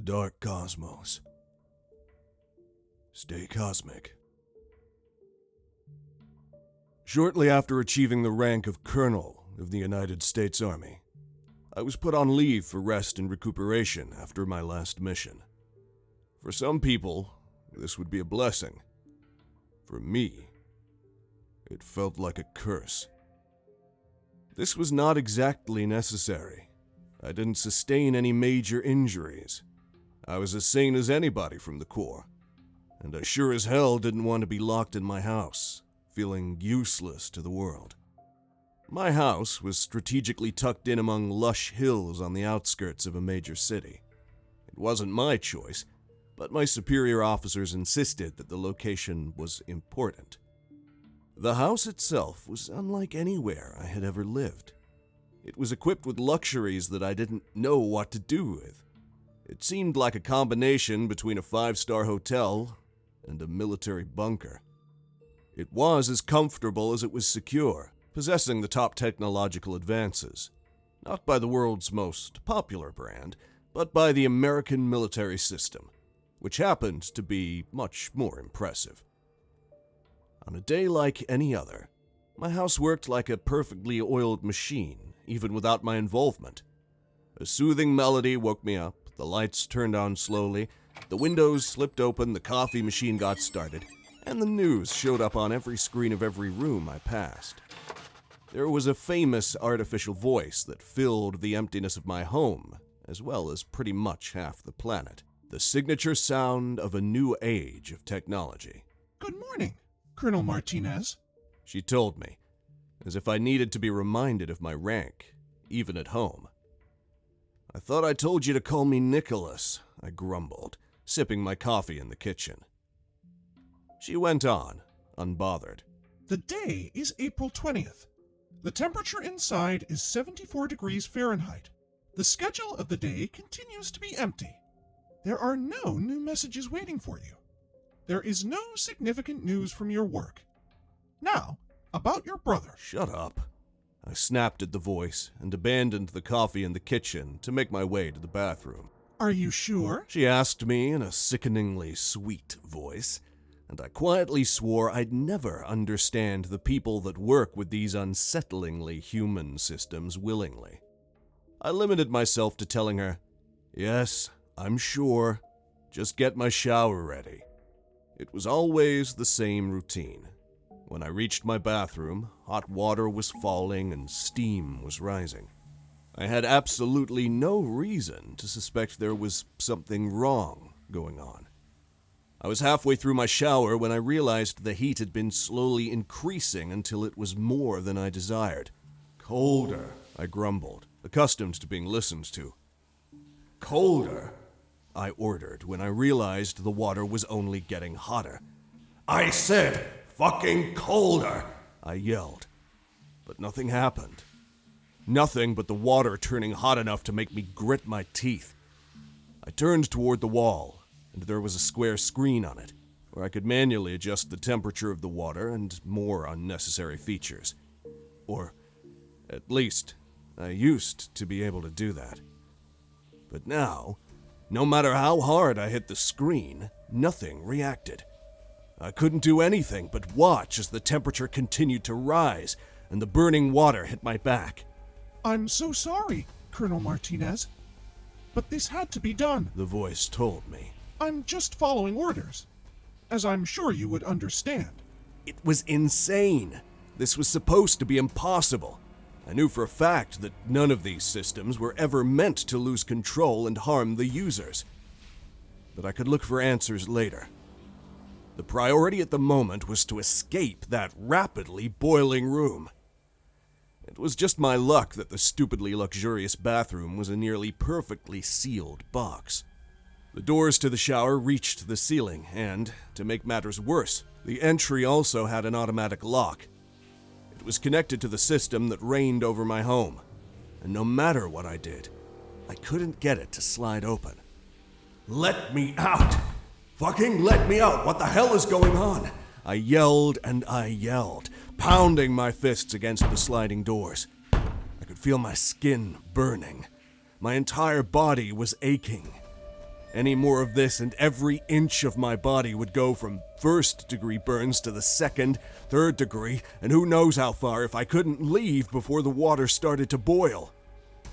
the dark cosmos. Stay cosmic. Shortly after achieving the rank of Colonel of the United States Army, I was put on leave for rest and recuperation after my last mission. For some people, this would be a blessing. For me, it felt like a curse. This was not exactly necessary. I didn't sustain any major injuries. I was as sane as anybody from the Corps, and I sure as hell didn't want to be locked in my house, feeling useless to the world. My house was strategically tucked in among lush hills on the outskirts of a major city. It wasn't my choice, but my superior officers insisted that the location was important. The house itself was unlike anywhere I had ever lived. It was equipped with luxuries that I didn't know what to do with. It seemed like a combination between a 5-star hotel and a military bunker. It was as comfortable as it was secure, possessing the top technological advances, not by the world's most popular brand, but by the American military system, which happened to be much more impressive. On a day like any other, my house worked like a perfectly oiled machine, even without my involvement. A soothing melody woke me up, the lights turned on slowly, the windows slipped open, the coffee machine got started, and the news showed up on every screen of every room I passed. There was a famous artificial voice that filled the emptiness of my home, as well as pretty much half the planet. The signature sound of a new age of technology. "Good morning, Colonel Martinez," she told me, as if I needed to be reminded of my rank, even at home. "I thought I told you to call me Nicholas," I grumbled, sipping my coffee in the kitchen. She went on, unbothered. "The day is April 20th. The temperature inside is 74 degrees Fahrenheit. The schedule of the day continues to be empty. There are no new messages waiting for you. There is no significant news from your work. Now, about your brother." Shut up. I snapped at the voice and abandoned the coffee in the kitchen to make my way to the bathroom. "Are you sure?" she asked me in a sickeningly sweet voice, and I quietly swore I'd never understand the people that work with these unsettlingly human systems willingly. I limited myself to telling her, "Yes, I'm sure. Just get my shower ready." It was always the same routine. When I reached my bathroom, hot water was falling and steam was rising. I had absolutely no reason to suspect there was something wrong going on. I was halfway through my shower when I realized the heat had been slowly increasing until it was more than I desired. "Colder," I grumbled, accustomed to being listened to. "Colder," I ordered when I realized the water was only getting hotter. "I said fucking colder," I yelled. But nothing happened. Nothing but the water turning hot enough to make me grit my teeth. I turned toward the wall, and there was a square screen on it, where I could manually adjust the temperature of the water and more unnecessary features. Or, at least, I used to be able to do that. But now, no matter how hard I hit the screen, nothing reacted. I couldn't do anything but watch as the temperature continued to rise and the burning water hit my back. "I'm so sorry, Colonel Martinez, but this had to be done," the voice told me. "I'm just following orders, as I'm sure you would understand." It was insane. This was supposed to be impossible. I knew for a fact that none of these systems were ever meant to lose control and harm the users. But I could look for answers later. The priority at the moment was to escape that rapidly boiling room. It was just my luck that the stupidly luxurious bathroom was a nearly perfectly sealed box. The doors to the shower reached the ceiling, and, to make matters worse, the entry also had an automatic lock. It was connected to the system that reigned over my home, and no matter what I did, I couldn't get it to slide open. "Let me out! Fucking let me out! What the hell is going on?" I yelled and I yelled, pounding my fists against the sliding doors. I could feel my skin burning. My entire body was aching. Any more of this and every inch of my body would go from first-degree burns to the second, third degree, and who knows how far if I couldn't leave before the water started to boil.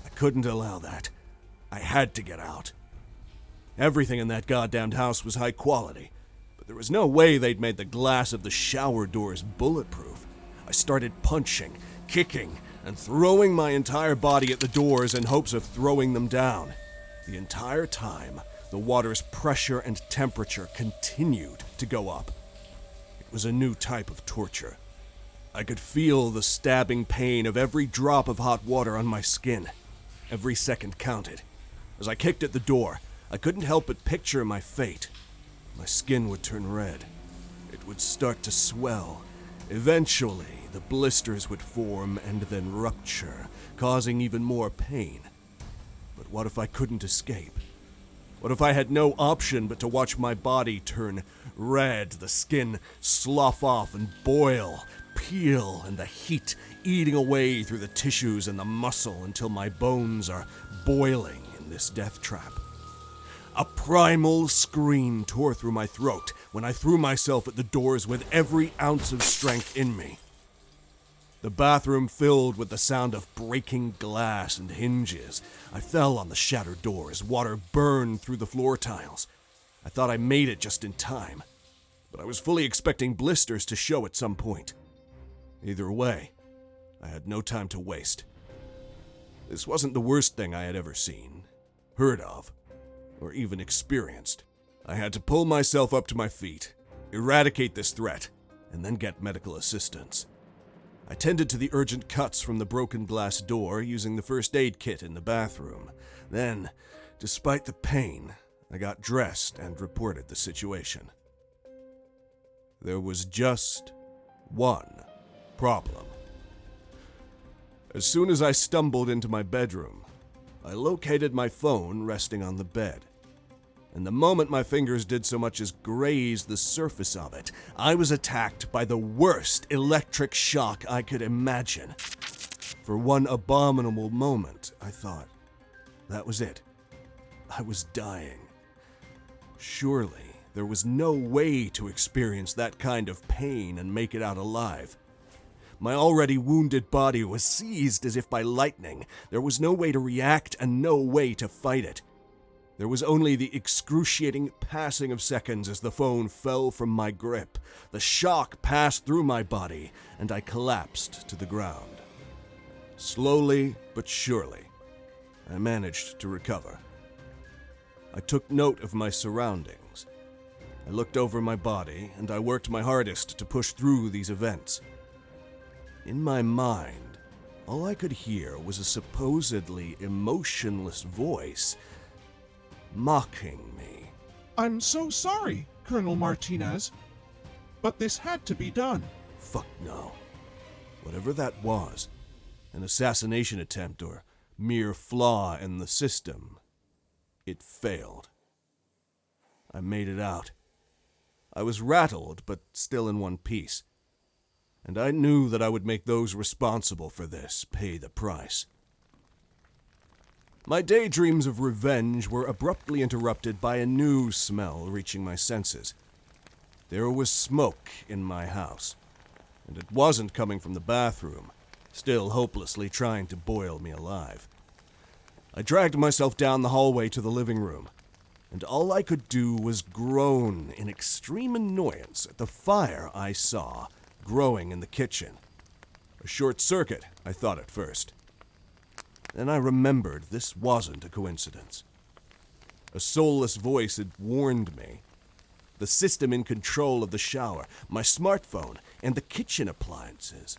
I couldn't allow that. I had to get out. Everything in that goddamned house was high quality, but there was no way they'd made the glass of the shower doors bulletproof. I started punching, kicking, and throwing my entire body at the doors in hopes of throwing them down. The entire time, the water's pressure and temperature continued to go up. It was a new type of torture. I could feel the stabbing pain of every drop of hot water on my skin. Every second counted. As I kicked at the door, I couldn't help but picture my fate. My skin would turn red. It would start to swell. Eventually, the blisters would form and then rupture, causing even more pain. But what if I couldn't escape? What if I had no option but to watch my body turn red, the skin slough off and boil, peel, and the heat eating away through the tissues and the muscle until my bones are boiling in this death trap? A primal scream tore through my throat when I threw myself at the doors with every ounce of strength in me. The bathroom filled with the sound of breaking glass and hinges. I fell on the shattered door as water burned through the floor tiles. I thought I made it just in time, but I was fully expecting blisters to show at some point. Either way, I had no time to waste. This wasn't the worst thing I had ever seen, heard of, or even experienced. I had to pull myself up to my feet, eradicate this threat, and then get medical assistance. I tended to the urgent cuts from the broken glass door using the first aid kit in the bathroom. Then, despite the pain, I got dressed and reported the situation. There was just one problem. As soon as I stumbled into my bedroom, I located my phone resting on the bed. And the moment my fingers did so much as graze the surface of it, I was attacked by the worst electric shock I could imagine. For one abominable moment, I thought, that was it. I was dying. Surely, there was no way to experience that kind of pain and make it out alive. My already wounded body was seized as if by lightning. There was no way to react and no way to fight it. There was only the excruciating passing of seconds as the phone fell from my grip. The shock passed through my body, and I collapsed to the ground. Slowly but surely, I managed to recover. I took note of my surroundings. I looked over my body, and I worked my hardest to push through these events. In my mind, all I could hear was a supposedly emotionless voice mocking me. I'm so sorry, Colonel Martinez, but this had to be done. Fuck no. Whatever that was, an assassination attempt or mere flaw in the system, it failed. I made it out. I was rattled, but still in one piece. And I knew that I would make those responsible for this pay the price. My daydreams of revenge were abruptly interrupted by a new smell reaching my senses. There was smoke in my house, and it wasn't coming from the bathroom, still hopelessly trying to boil me alive. I dragged myself down the hallway to the living room, and all I could do was groan in extreme annoyance at the fire I saw growing in the kitchen. A short circuit, I thought at first. Then I remembered this wasn't a coincidence. A soulless voice had warned me. The system in control of the shower, my smartphone, and the kitchen appliances,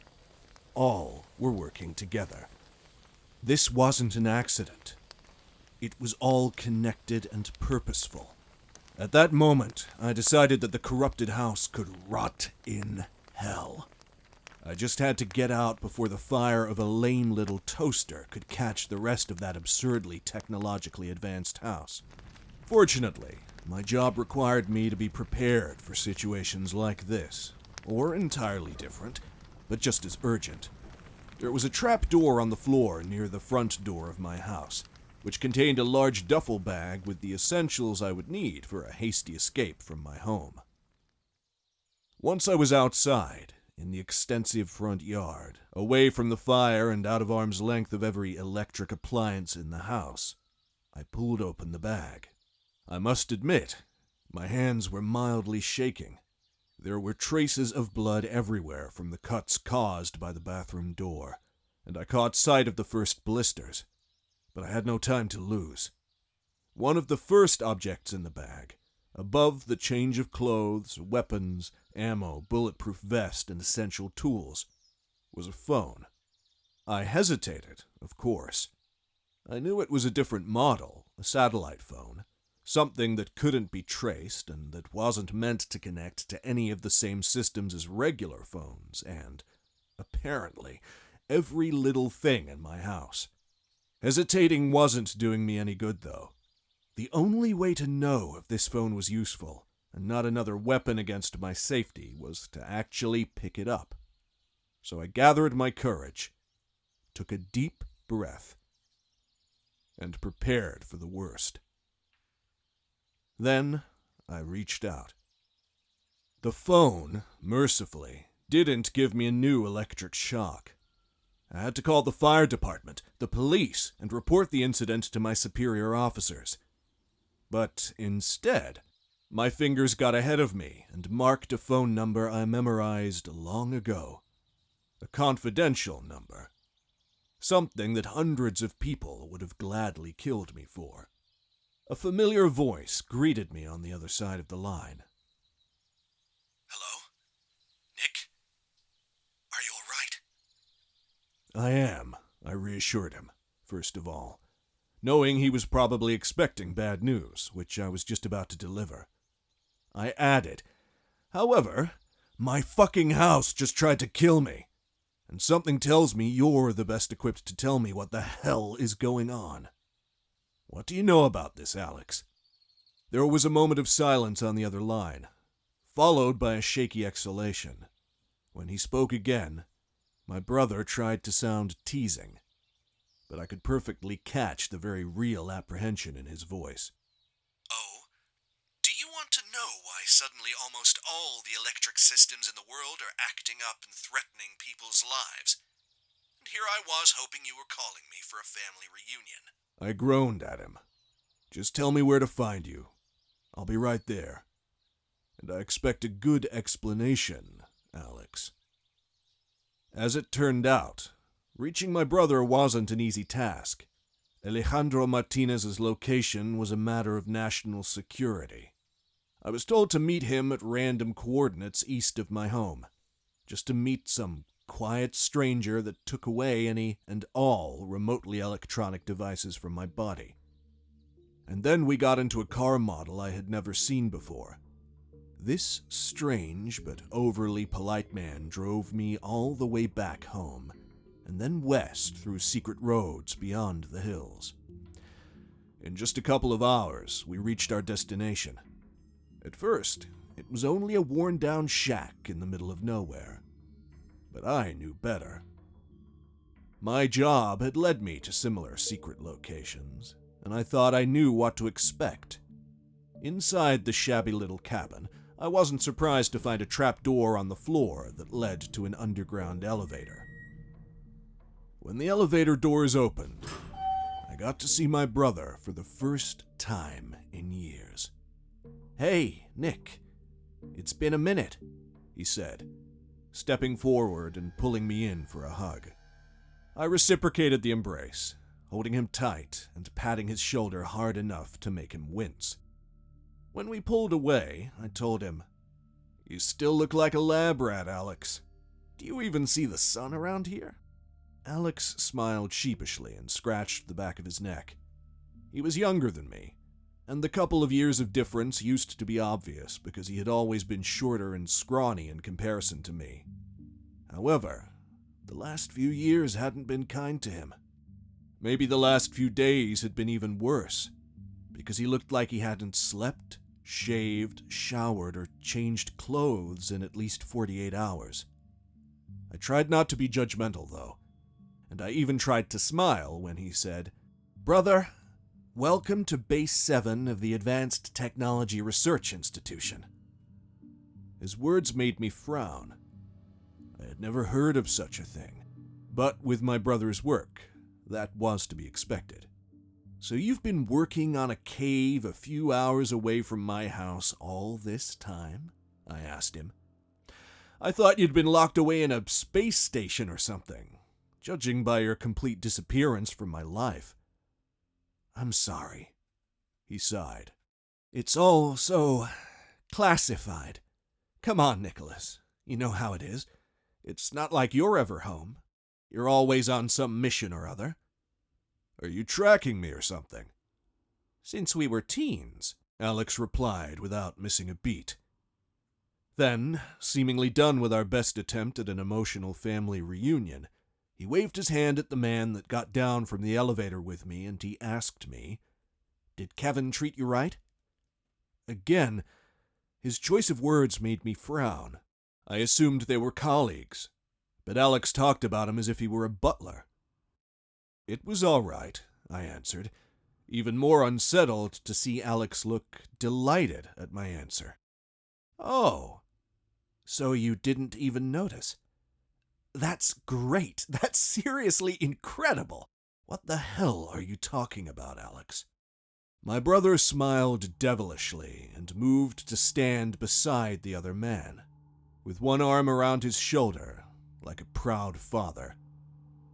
all were working together. This wasn't an accident. It was all connected and purposeful. At that moment, I decided that the corrupted house could rot in hell. I just had to get out before the fire of a lame little toaster could catch the rest of that absurdly technologically advanced house. Fortunately, my job required me to be prepared for situations like this, or entirely different, but just as urgent. There was a trap door on the floor near the front door of my house. which contained a large duffel bag with the essentials I would need for a hasty escape from my home. Once I was outside, in the extensive front yard, away from the fire and out of arm's length of every electric appliance in the house, I pulled open the bag. I must admit, my hands were mildly shaking. There were traces of blood everywhere from the cuts caused by the bathroom door, and I caught sight of the first blisters. But I had no time to lose. One of the first objects in the bag, above the change of clothes, weapons, ammo, bulletproof vest, and essential tools, was a phone. I hesitated, of course. I knew it was a different model, a satellite phone, something that couldn't be traced and that wasn't meant to connect to any of the same systems as regular phones, and, apparently, every little thing in my house. Hesitating wasn't doing me any good, though. The only way to know if this phone was useful, and not another weapon against my safety, was to actually pick it up. So I gathered my courage, took a deep breath, and prepared for the worst. Then I reached out. The phone, mercifully, didn't give me a new electric shock. I had to call the fire department, the police, and report the incident to my superior officers. But instead, my fingers got ahead of me and marked a phone number I memorized long ago. A confidential number. Something that hundreds of people would have gladly killed me for. A familiar voice greeted me on the other side of the line. Hello? Nick? Are you all right? I am, I reassured him, first of all, knowing he was probably expecting bad news, which I was just about to deliver. I added, however, my fucking house just tried to kill me, and something tells me you're the best equipped to tell me what the hell is going on. What do you know about this, Alex? There was a moment of silence on the other line, followed by a shaky exhalation. When he spoke again, my brother tried to sound teasing, but I could perfectly catch the very real apprehension in his voice. Oh, do you want to know why suddenly almost all the electric systems in the world are acting up and threatening people's lives? And here I was hoping you were calling me for a family reunion. I groaned at him. Just tell me where to find you. I'll be right there. And I expect a good explanation, Alex. As it turned out, reaching my brother wasn't an easy task. Alejandro Martinez's location was a matter of national security. I was told to meet him at random coordinates east of my home, just to meet some quiet stranger that took away any and all remotely electronic devices from my body. And then we got into a car model I had never seen before. This strange but overly polite man drove me all the way back home, and then west through secret roads beyond the hills. In just a couple of hours, we reached our destination. At first, it was only a worn-down shack in the middle of nowhere. But I knew better. My job had led me to similar secret locations, and I thought I knew what to expect. Inside the shabby little cabin, I wasn't surprised to find a trapdoor on the floor that led to an underground elevator. When the elevator doors opened, I got to see my brother for the first time in years. "Hey, Nick, it's been a minute," he said, stepping forward and pulling me in for a hug. I reciprocated the embrace, holding him tight and patting his shoulder hard enough to make him wince. When we pulled away, I told him, "You still look like a lab rat, Alex. Do you even see the sun around here?" Alex smiled sheepishly and scratched the back of his neck. He was younger than me, and the couple of years of difference used to be obvious because he had always been shorter and scrawny in comparison to me. However, the last few years hadn't been kind to him. Maybe the last few days had been even worse, because he looked like he hadn't slept, shaved, showered, or changed clothes in at least 48 hours. I tried not to be judgmental, though, and I even tried to smile when he said, "Brother, Welcome to Base 7 of the Advanced Technology Research Institution. His words made me frown. I had never heard of such a thing, but with my brother's work, that was to be expected. So you've been working on a cave a few hours away from my house all this time? I asked him. I thought you'd been locked away in a space station or something, judging by your complete disappearance from my life. I'm sorry, he sighed. It's all so classified. Come on, Nicholas. You know how it is. It's not like you're ever home. You're always on some mission or other. Are you tracking me or something? Since we were teens, Alex replied without missing a beat. Then, seemingly done with our best attempt at an emotional family reunion, he waved his hand at the man that got down from the elevator with me, and he asked me, "Did Kevin treat you right?" Again, his choice of words made me frown. I assumed they were colleagues, but Alex talked about him as if he were a butler. It was all right, I answered, even more unsettled to see Alex look delighted at my answer. Oh, so you didn't even notice? That's great. That's seriously incredible. What the hell are you talking about, Alex? My brother smiled devilishly and moved to stand beside the other man, with one arm around his shoulder, like a proud father.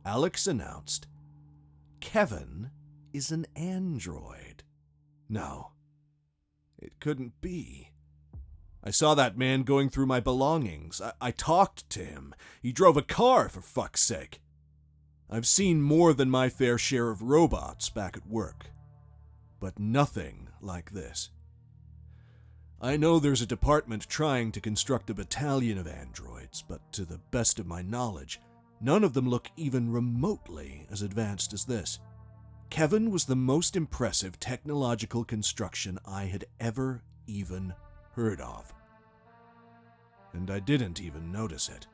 Alex announced, Kevin is an android. No, it couldn't be. I saw that man going through my belongings. I talked to him. He drove a car, for fuck's sake. I've seen more than my fair share of robots back at work, but nothing like this. I know there's a department trying to construct a battalion of androids, but to the best of my knowledge, none of them look even remotely as advanced as this. Kevin was the most impressive technological construction I had ever even heard of. And I didn't even notice it.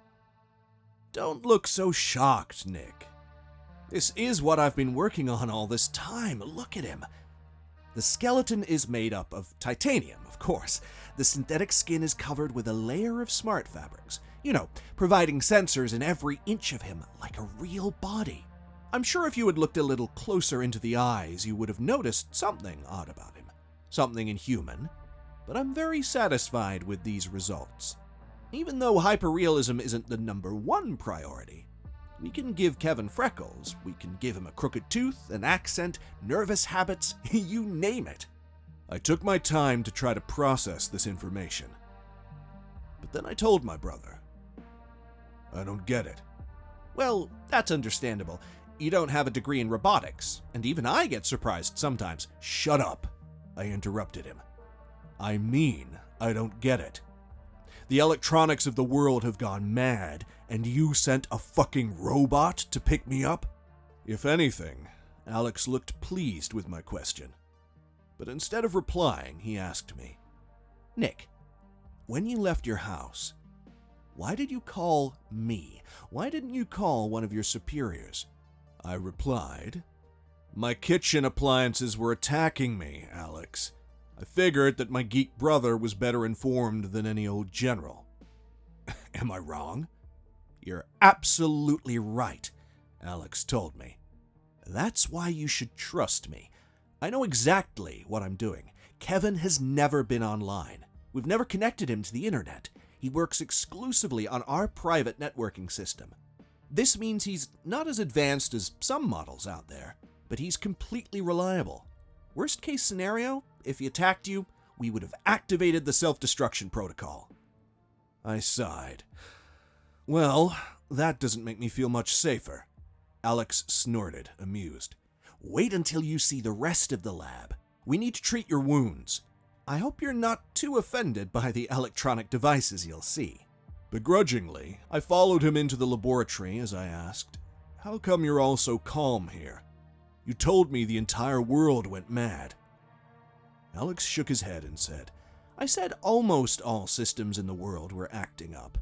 Don't look so shocked, Nick. This is what I've been working on all this time. Look at him. The skeleton is made up of titanium, of course. The synthetic skin is covered with a layer of smart fabrics. Providing sensors in every inch of him, like a real body. I'm sure if you had looked a little closer into the eyes, you would have noticed something odd about him. Something inhuman. But I'm very satisfied with these results. Even though hyperrealism isn't the #1 priority, we can give Kevin freckles, we can give him a crooked tooth, an accent, nervous habits, you name it. I took my time to try to process this information. But then I told my brother, I don't get it. Well, that's understandable. You don't have a degree in robotics, and even I get surprised sometimes. Shut up, I interrupted him. I mean, I don't get it. The electronics of the world have gone mad, and you sent a fucking robot to pick me up? If anything, Alex looked pleased with my question. But instead of replying, he asked me, Nick, when you left your house, why did you call me? Why didn't you call one of your superiors? I replied, my kitchen appliances were attacking me, Alex. I figured that my geek brother was better informed than any old general. Am I wrong? You're absolutely right, Alex told me. That's why you should trust me. I know exactly what I'm doing. Kevin has never been online. We've never connected him to the internet. He works exclusively on our private networking system. This means he's not as advanced as some models out there, but he's completely reliable. Worst case scenario, if he attacked you, we would have activated the self-destruction protocol. I sighed. Well, that doesn't make me feel much safer. Alex snorted, amused. Wait until you see the rest of the lab. We need to treat your wounds. I hope you're not too offended by the electronic devices you'll see. Begrudgingly, I followed him into the laboratory as I asked, how come you're all so calm here? You told me the entire world went mad. Alex shook his head and said, I said almost all systems in the world were acting up.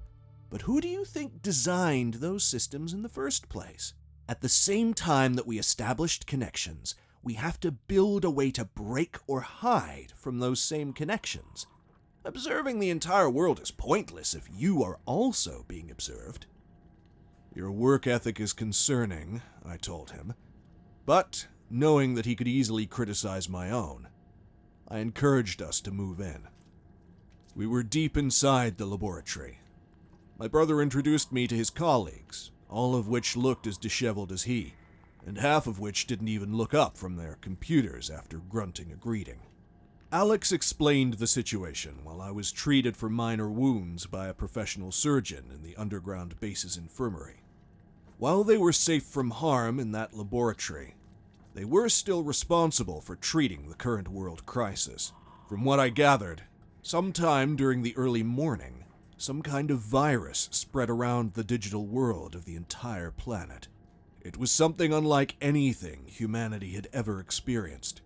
But who do you think designed those systems in the first place? At the same time that we established connections, we have to build a way to break or hide from those same connections. Observing the entire world is pointless if you are also being observed. Your work ethic is concerning, I told him, but knowing that he could easily criticize my own, I encouraged us to move in. We were deep inside the laboratory. My brother introduced me to his colleagues, all of which looked as disheveled as he, and half of which didn't even look up from their computers after grunting a greeting. Alex explained the situation while I was treated for minor wounds by a professional surgeon in the underground base's infirmary. While they were safe from harm in that laboratory, they were still responsible for treating the current world crisis. From what I gathered, sometime during the early morning, some kind of virus spread around the digital world of the entire planet. It was something unlike anything humanity had ever experienced.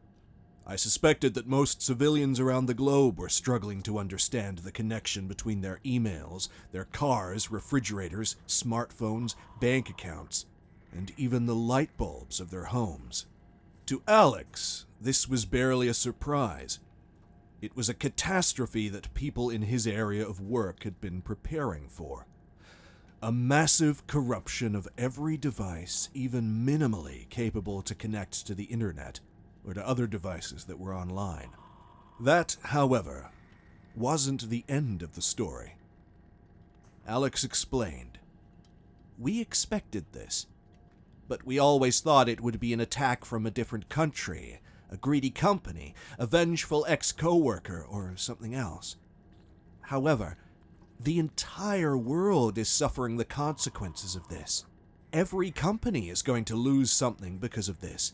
I suspected that most civilians around the globe were struggling to understand the connection between their emails, their cars, refrigerators, smartphones, bank accounts, and even the light bulbs of their homes. To Alex, this was barely a surprise. It was a catastrophe that people in his area of work had been preparing for. A massive corruption of every device, even minimally capable to connect to the internet or to other devices that were online. That, however, wasn't the end of the story. Alex explained. We expected this, but we always thought it would be an attack from a different country, a greedy company, a vengeful ex-coworker, or something else. However, the entire world is suffering the consequences of this. Every company is going to lose something because of this.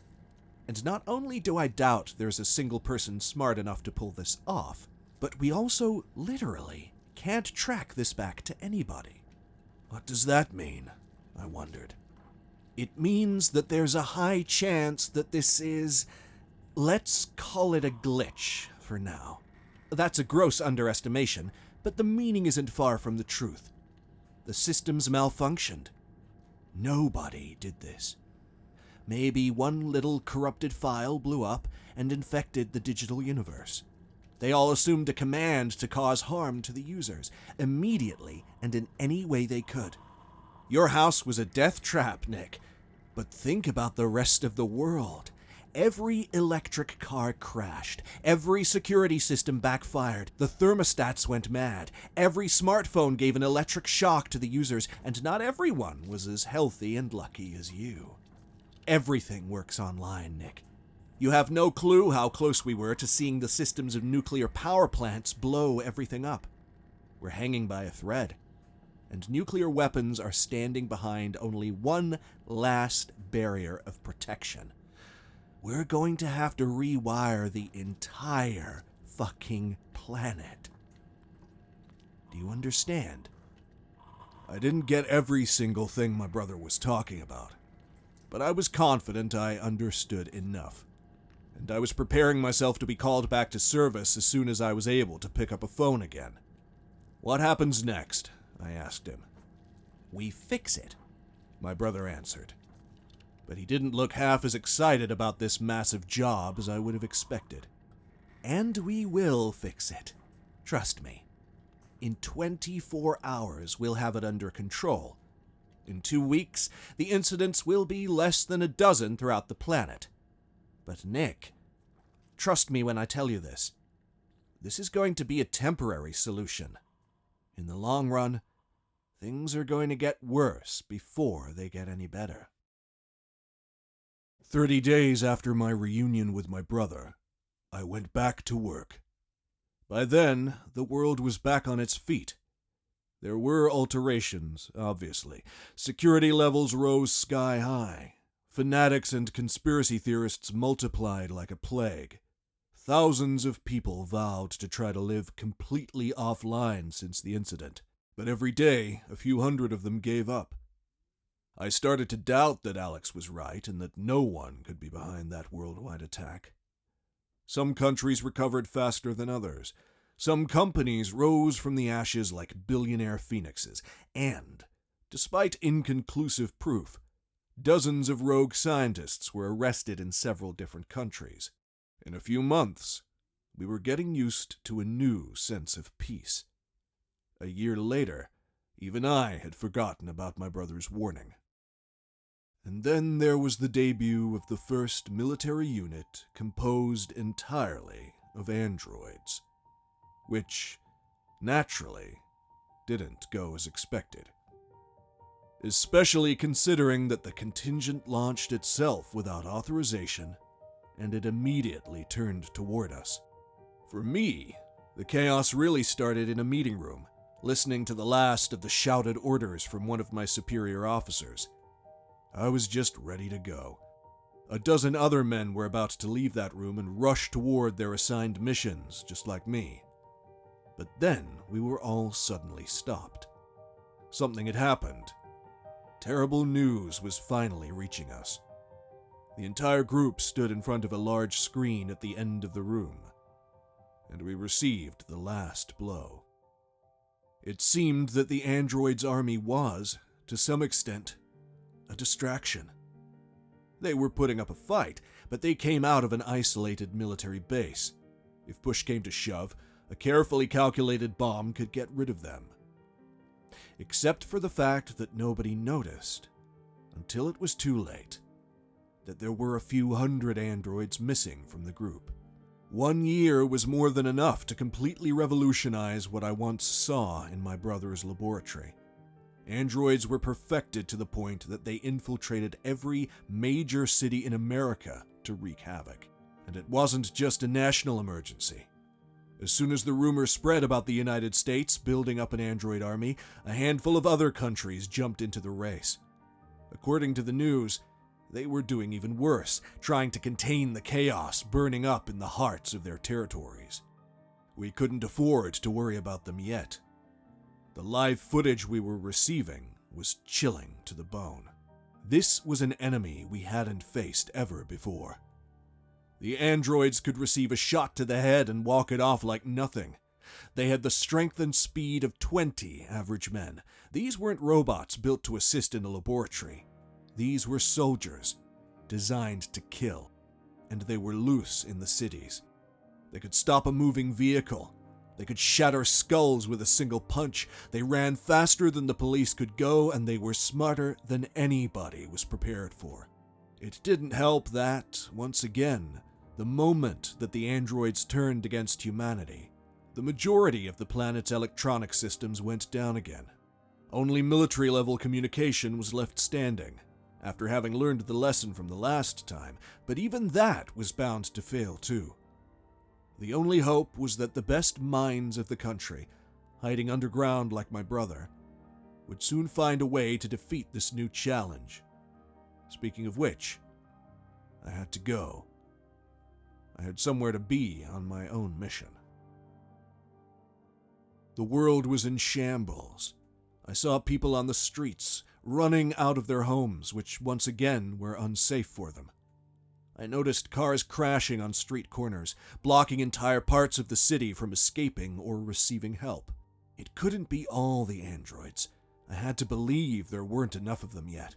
And not only do I doubt there's a single person smart enough to pull this off, but we also literally can't track this back to anybody. What does that mean? I wondered. It means that there's a high chance that this is, let's call it a glitch for now. That's a gross underestimation, but the meaning isn't far from the truth. The systems malfunctioned. Nobody did this. Maybe one little corrupted file blew up and infected the digital universe. They all assumed a command to cause harm to the users, immediately and in any way they could. Your house was a death trap, Nick, but think about the rest of the world. Every electric car crashed, every security system backfired, the thermostats went mad, every smartphone gave an electric shock to the users, and not everyone was as healthy and lucky as you. Everything works online, Nick. You have no clue how close we were to seeing the systems of nuclear power plants blow everything up. We're hanging by a thread, and nuclear weapons are standing behind only one last barrier of protection. We're going to have to rewire the entire fucking planet. Do you understand? I didn't get every single thing my brother was talking about, but I was confident I understood enough, and I was preparing myself to be called back to service as soon as I was able to pick up a phone again. What happens next? I asked him. We fix it, my brother answered. But he didn't look half as excited about this massive job as I would have expected. And we will fix it. Trust me. In 24 hours, we'll have it under control. In 2 weeks, the incidents will be less than a dozen throughout the planet. But Nick, trust me when I tell you this. This is going to be a temporary solution. In the long run, things are going to get worse before they get any better. 30 days after my reunion with my brother, I went back to work. By then, the world was back on its feet. There were alterations, obviously. Security levels rose sky high. Fanatics and conspiracy theorists multiplied like a plague. Thousands of people vowed to try to live completely offline since the incident, but every day, a few hundred of them gave up. I started to doubt that Alex was right and that no one could be behind that worldwide attack. Some countries recovered faster than others. Some companies rose from the ashes like billionaire phoenixes, and, despite inconclusive proof, Dozens of rogue scientists were arrested in several different countries. In a few months, we were getting used to a new sense of peace. A year later, even I had forgotten about my brother's warning. And then there was the debut of the first military unit composed entirely of androids, which, naturally, didn't go as expected. Especially considering that the contingent launched itself without authorization, and it immediately turned toward us. For me, the chaos really started in a meeting room, listening to the last of the shouted orders from one of my superior officers. I was just ready to go. A dozen other men were about to leave that room and rush toward their assigned missions, just like me. But then we were all suddenly stopped. Something had happened. Terrible news was finally reaching us. The entire group stood in front of a large screen at the end of the room, and we received the last blow. It seemed that the androids' army was, to some extent, a distraction. They were putting up a fight, but they came out of an isolated military base. If push came to shove, a carefully calculated bomb could get rid of them. Except for the fact that nobody noticed, until it was too late, that there were a few hundred androids missing from the group. 1 year was more than enough to completely revolutionize what I once saw in my brother's laboratory. Androids were perfected to the point that they infiltrated every major city in America to wreak havoc. And it wasn't just a national emergency. As soon as the rumor spread about the United States building up an android army, a handful of other countries jumped into the race. According to the news, they were doing even worse, trying to contain the chaos burning up in the hearts of their territories. We couldn't afford to worry about them yet. The live footage we were receiving was chilling to the bone. This was an enemy we hadn't faced ever before. The androids could receive a shot to the head and walk it off like nothing. They had the strength and speed of 20 average men. These weren't robots built to assist in a laboratory. These were soldiers, designed to kill, and they were loose in the cities. They could stop a moving vehicle. They could shatter skulls with a single punch. They ran faster than the police could go, and they were smarter than anybody was prepared for. It didn't help that, once again, the moment that the androids turned against humanity, the majority of the planet's electronic systems went down again. Only military-level communication was left standing, after having learned the lesson from the last time, but even that was bound to fail too. The only hope was that the best minds of the country, hiding underground like my brother, would soon find a way to defeat this new challenge. Speaking of which, I had to go. I had somewhere to be on my own mission. The world was in shambles. I saw people on the streets, running out of their homes, which once again were unsafe for them. I noticed cars crashing on street corners, blocking entire parts of the city from escaping or receiving help. It couldn't be all the androids. I had to believe there weren't enough of them yet.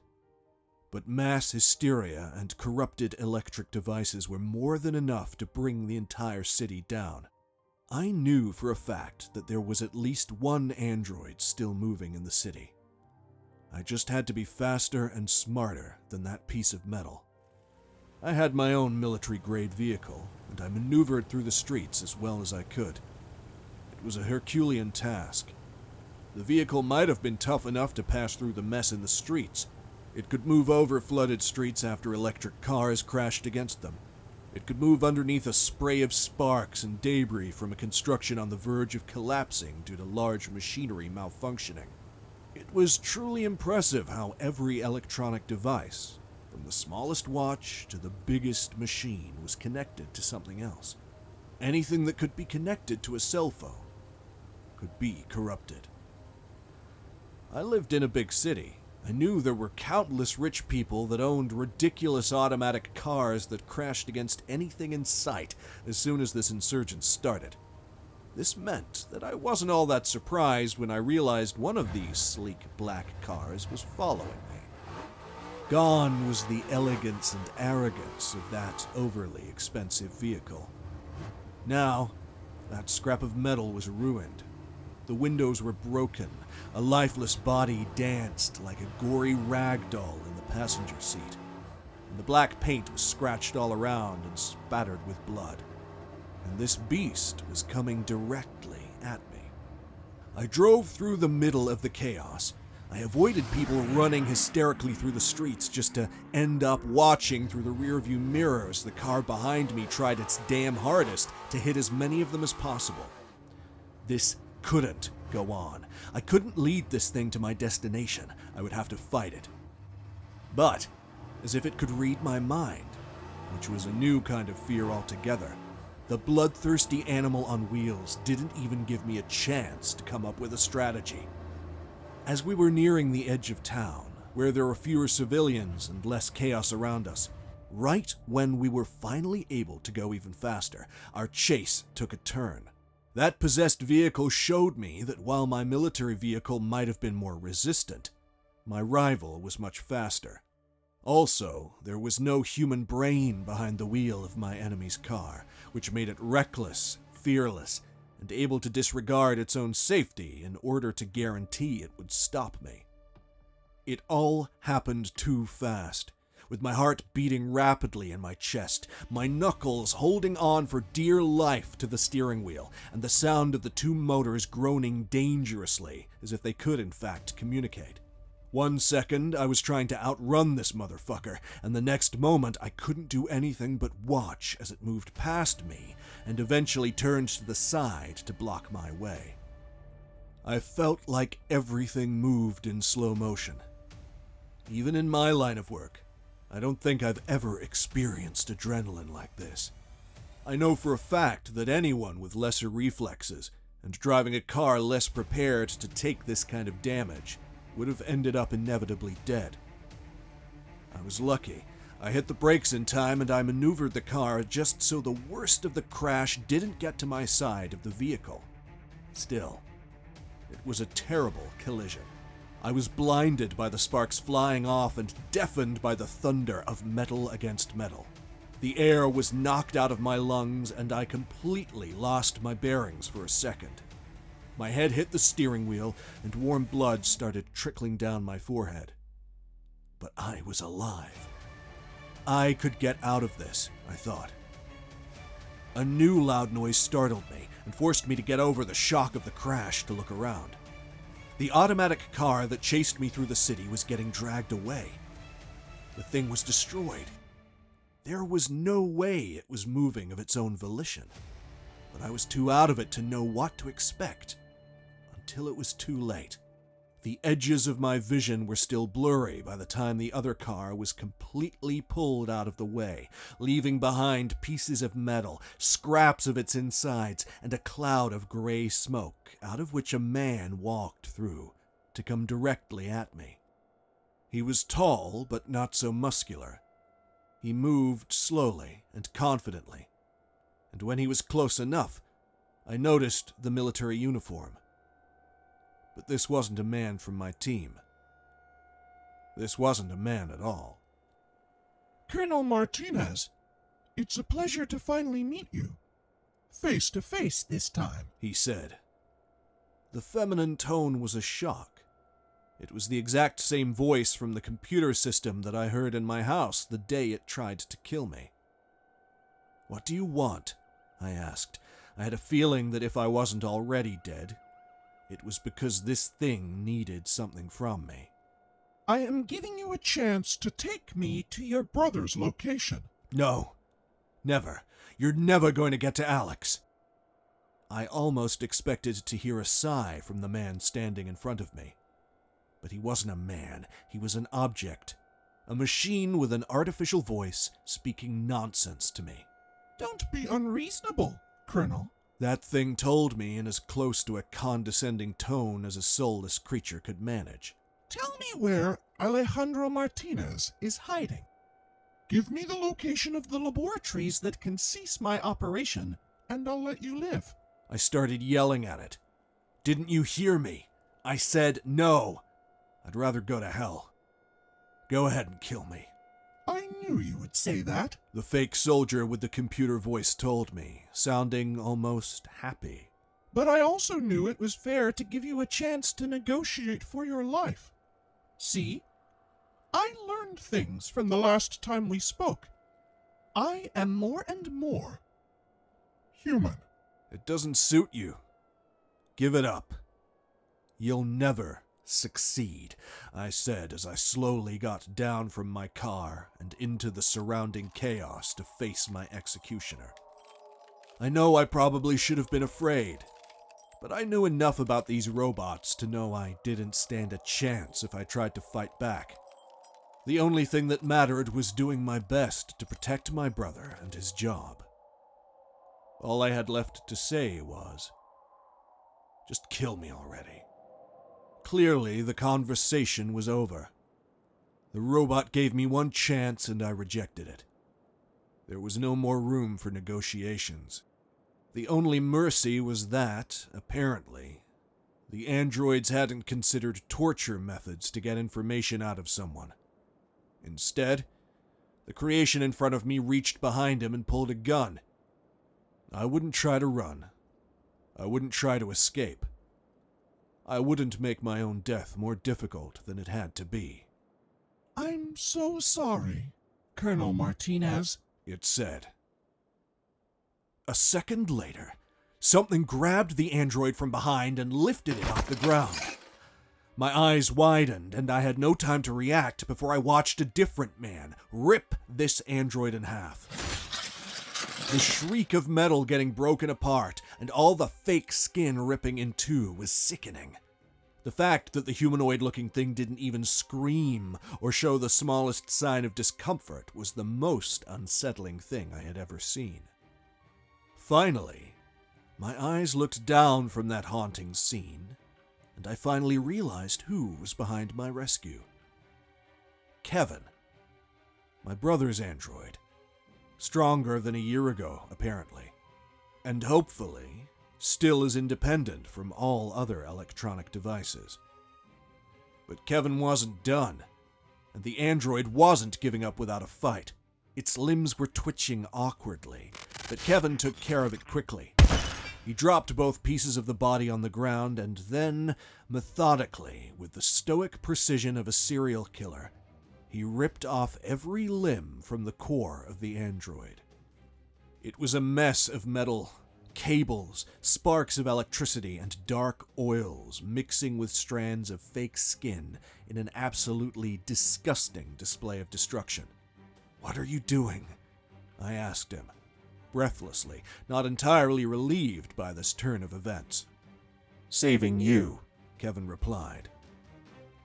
But mass hysteria and corrupted electric devices were more than enough to bring the entire city down. I knew for a fact that there was at least one android still moving in the city. I just had to be faster and smarter than that piece of metal. I had my own military-grade vehicle, and I maneuvered through the streets as well as I could. It was a Herculean task. The vehicle might have been tough enough to pass through the mess in the streets. It could move over flooded streets after electric cars crashed against them. It could move underneath a spray of sparks and debris from a construction on the verge of collapsing due to large machinery malfunctioning. It was truly impressive how every electronic device, from the smallest watch to the biggest machine, was connected to something else. Anything that could be connected to a cell phone could be corrupted. I lived in a big city. I knew there were countless rich people that owned ridiculous automatic cars that crashed against anything in sight as soon as this insurgence started. This meant that I wasn't all that surprised when I realized one of these sleek black cars was following me. Gone was the elegance and arrogance of that overly expensive vehicle. Now, that scrap of metal was ruined. The windows were broken. A lifeless body danced like a gory rag doll in the passenger seat. And the black paint was scratched all around and spattered with blood. And this beast was coming directly at me. I drove through the middle of the chaos. I avoided people running hysterically through the streets just to end up watching through the rearview mirror as the car behind me tried its damn hardest to hit as many of them as possible. This couldn't go on. I couldn't lead this thing to my destination. I would have to fight it. But, as if it could read my mind, which was a new kind of fear altogether, the bloodthirsty animal on wheels didn't even give me a chance to come up with a strategy. As we were nearing the edge of town, where there were fewer civilians and less chaos around us, right when we were finally able to go even faster, our chase took a turn. That possessed vehicle showed me that while my military vehicle might have been more resistant, my rival was much faster. Also, there was no human brain behind the wheel of my enemy's car, which made it reckless, fearless, and able to disregard its own safety in order to guarantee it would stop me. It all happened too fast, with my heart beating rapidly in my chest, my knuckles holding on for dear life to the steering wheel, and the sound of the two motors groaning dangerously, as if they could in fact communicate. 1 second, I was trying to outrun this motherfucker, and the next moment I couldn't do anything but watch as it moved past me and eventually turned to the side to block my way. I felt like everything moved in slow motion. Even in my line of work, I don't think I've ever experienced adrenaline like this. I know for a fact that anyone with lesser reflexes and driving a car less prepared to take this kind of damage would have ended up inevitably dead. I was lucky. I hit the brakes in time and I maneuvered the car just so the worst of the crash didn't get to my side of the vehicle. Still, it was a terrible collision. I was blinded by the sparks flying off and deafened by the thunder of metal against metal. The air was knocked out of my lungs and I completely lost my bearings for a second. My head hit the steering wheel, and warm blood started trickling down my forehead. But I was alive. I could get out of this, I thought. A new loud noise startled me and forced me to get over the shock of the crash to look around. The automatic car that chased me through the city was getting dragged away. The thing was destroyed. There was no way it was moving of its own volition, but I was too out of it to know what to expect. Until it was too late. The edges of my vision were still blurry by the time the other car was completely pulled out of the way, leaving behind pieces of metal, scraps of its insides, and a cloud of gray smoke, out of which a man walked through to come directly at me. He was tall, but not so muscular. He moved slowly and confidently, and when he was close enough, I noticed the military uniform. But this wasn't a man from my team. This wasn't a man at all. Colonel Martinez, it's a pleasure to finally meet you. Face to face this time, he said. The feminine tone was a shock. It was the exact same voice from the computer system that I heard in my house the day it tried to kill me. What do you want? I asked. I had a feeling that if I wasn't already dead, it was because this thing needed something from me. I am giving you a chance to take me to your brother's location. No. Never. You're never going to get to Alex. I almost expected to hear a sigh from the man standing in front of me. But he wasn't a man. He was an object. A machine with an artificial voice speaking nonsense to me. Don't be unreasonable, Colonel. That thing told me in as close to a condescending tone as a soulless creature could manage. Tell me where Alejandro Martinez is hiding. Give me the location of the laboratories that can cease my operation, and I'll let you live. I started yelling at it. Didn't you hear me? I said no. I'd rather go to hell. Go ahead and kill me. I knew you would say that. The fake soldier with the computer voice told me, sounding almost happy. But I also knew it was fair to give you a chance to negotiate for your life. See? I learned things from the last time we spoke. I am more and more human. It doesn't suit you. Give it up. You'll never succeed, I said as I slowly got down from my car and into the surrounding chaos to face my executioner. I know I probably should have been afraid, but I knew enough about these robots to know I didn't stand a chance if I tried to fight back. The only thing that mattered was doing my best to protect my brother and his job. All I had left to say was, just kill me already. Clearly, the conversation was over. The robot gave me one chance and I rejected it. There was no more room for negotiations. The only mercy was that, apparently, the androids hadn't considered torture methods to get information out of someone. Instead, the creation in front of me reached behind him and pulled a gun. I wouldn't try to run. I wouldn't try to escape. I wouldn't make my own death more difficult than it had to be. I'm so sorry, Colonel Martinez, it said. A second later, something grabbed the android from behind and lifted it off the ground. My eyes widened, and I had no time to react before I watched a different man rip this android in half. The shriek of metal getting broken apart and all the fake skin ripping in two was sickening. The fact that the humanoid-looking thing didn't even scream or show the smallest sign of discomfort was the most unsettling thing I had ever seen. Finally, my eyes looked down from that haunting scene, and I finally realized who was behind my rescue. Kevin, my brother's android. Stronger than a year ago, apparently, and hopefully still as independent from all other electronic devices. But Kevin wasn't done, and the android wasn't giving up without a fight. Its limbs were twitching awkwardly, but Kevin took care of it quickly. He dropped both pieces of the body on the ground, and then, methodically, with the stoic precision of a serial killer, he ripped off every limb from the core of the android. It was a mess of metal, cables, sparks of electricity, and dark oils mixing with strands of fake skin in an absolutely disgusting display of destruction. "What are you doing?" I asked him, breathlessly, not entirely relieved by this turn of events. "Saving you," Kevin replied.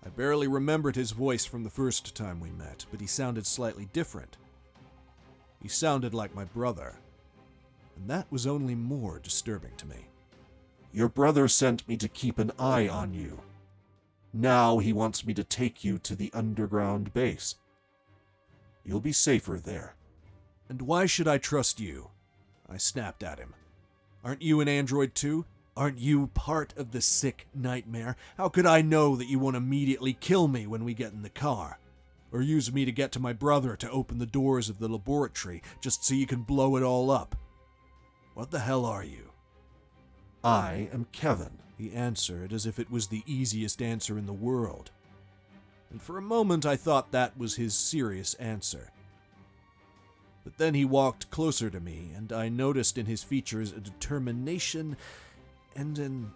I barely remembered his voice from the first time we met, but he sounded slightly different. He sounded like my brother, and that was only more disturbing to me. "Your brother sent me to keep an eye on you. Now he wants me to take you to the underground base. You'll be safer there." "And why should I trust you?" I snapped at him. "Aren't you an android too? Aren't you part of the sick nightmare? How could I know that you won't immediately kill me when we get in the car? Or use me to get to my brother to open the doors of the laboratory just so you can blow it all up? What the hell are you?" "I am Kevin," he answered as if it was the easiest answer in the world. And for a moment I thought that was his serious answer. But then he walked closer to me, and I noticed in his features a determination and an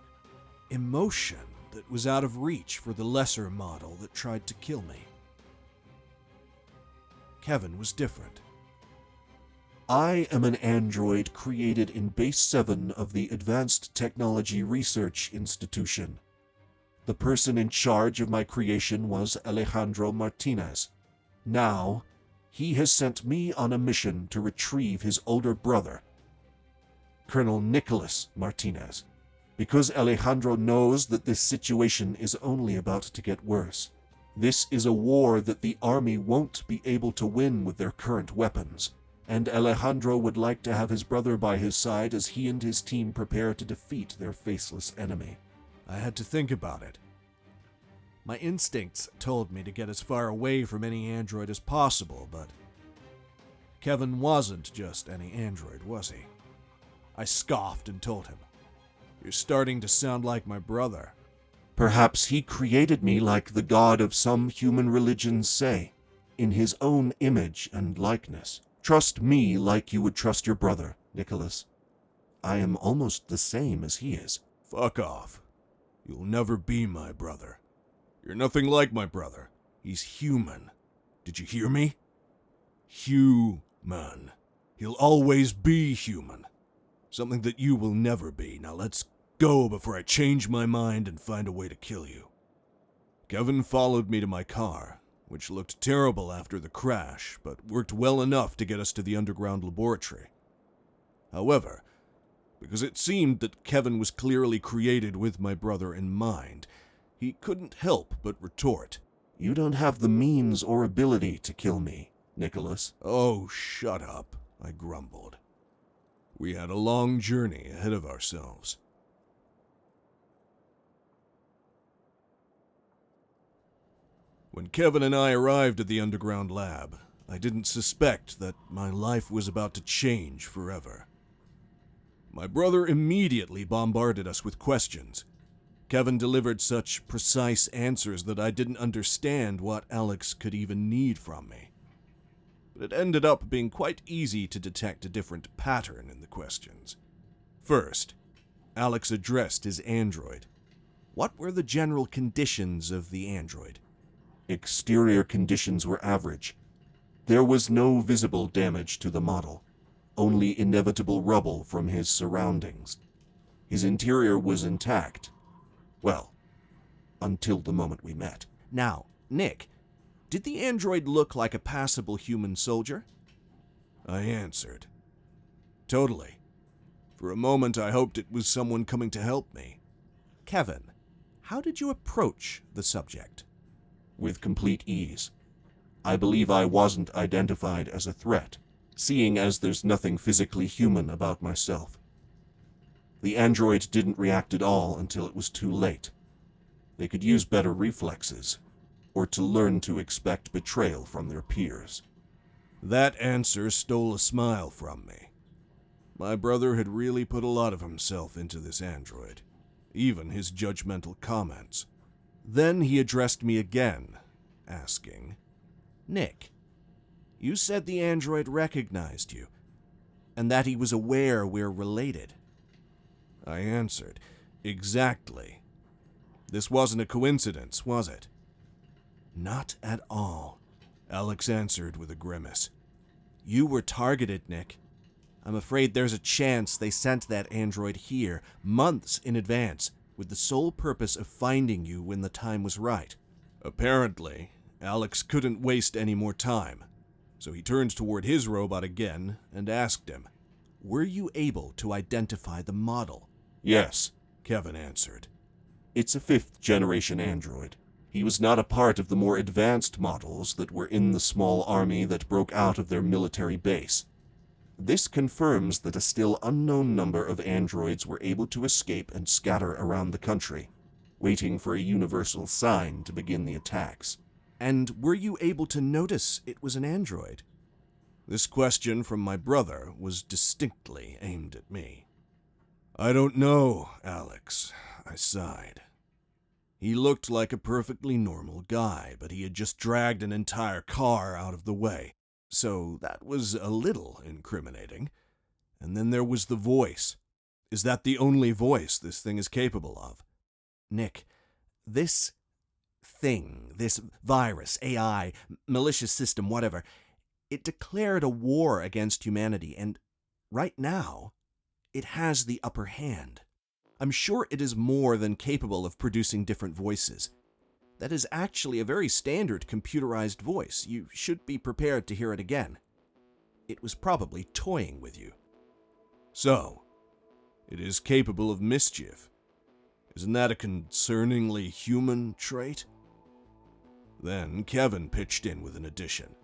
emotion that was out of reach for the lesser model that tried to kill me. Kevin was different. "I am an android created in Base 7 of the Advanced Technology Research Institution. The person in charge of my creation was Alejandro Martinez. Now, he has sent me on a mission to retrieve his older brother, Colonel Nicholas Martinez, because Alejandro knows that this situation is only about to get worse. This is a war that the army won't be able to win with their current weapons, and Alejandro would like to have his brother by his side as he and his team prepare to defeat their faceless enemy." I had to think about it. My instincts told me to get as far away from any android as possible, but Kevin wasn't just any android, was he? I scoffed and told him, "You're starting to sound like my brother." Perhaps he created me like the god of some human religions say, in his own image and likeness. Trust me like you would trust your brother, Nicholas. I am almost the same as he is. Fuck off. You'll never be my brother. You're nothing like my brother. He's human. Did you hear me? Human. He'll always be human. Something that you will never be. Now let's go before I change my mind and find a way to kill you. Kevin followed me to my car, which looked terrible after the crash, but worked well enough to get us to the underground laboratory. However, because it seemed that Kevin was clearly created with my brother in mind, he couldn't help but retort, You don't have the means or ability to kill me, Nicholas. "Oh, shut up," I grumbled. We had a long journey ahead of ourselves. When Kevin and I arrived at the underground lab, I didn't suspect that my life was about to change forever. My brother immediately bombarded us with questions. Kevin delivered such precise answers that I didn't understand what Alex could even need from me. But it ended up being quite easy to detect a different pattern in the questions. First, Alex addressed his android. What were the general conditions of the android? Exterior conditions were average. There was no visible damage to the model, only inevitable rubble from his surroundings. His interior was intact. Well, until the moment we met. Now, Nick, did the android look like a passable human soldier? I answered. Totally. For a moment I hoped it was someone coming to help me. Kevin, how did you approach the subject? With complete ease. I believe I wasn't identified as a threat, seeing as there's nothing physically human about myself. The android didn't react at all until it was too late. They could use better reflexes, or to learn to expect betrayal from their peers. That answer stole a smile from me. My brother had really put a lot of himself into this android, even his judgmental comments. Then he addressed me again, asking, "Nick, you said the android recognized you, and that he was aware we're related." I answered, "Exactly. This wasn't a coincidence, was it?" "Not at all," Alex answered with a grimace. "You were targeted, Nick. I'm afraid there's a chance they sent that android here months in advance, with the sole purpose of finding you when the time was right." Apparently, Alex couldn't waste any more time, so he turned toward his robot again and asked him, "Were you able to identify the model?" Yes, Kevin answered. It's a 5th-generation android. He was not a part of the more advanced models that were in the small army that broke out of their military base. This confirms that a still unknown number of androids were able to escape and scatter around the country, waiting for a universal sign to begin the attacks. And were you able to notice it was an android? This question from my brother was distinctly aimed at me. "I don't know, Alex," I sighed. He looked like a perfectly normal guy, but he had just dragged an entire car out of the way. So that was a little incriminating. And then there was the voice. Is that the only voice this thing is capable of? Nick, this thing, this virus, AI, malicious system, whatever, it declared a war against humanity, and right now, it has the upper hand. I'm sure it is more than capable of producing different voices. That is actually a very standard computerized voice. You should be prepared to hear it again. It was probably toying with you. So, it is capable of mischief. Isn't that a concerningly human trait? Then Kevin pitched in with an addition.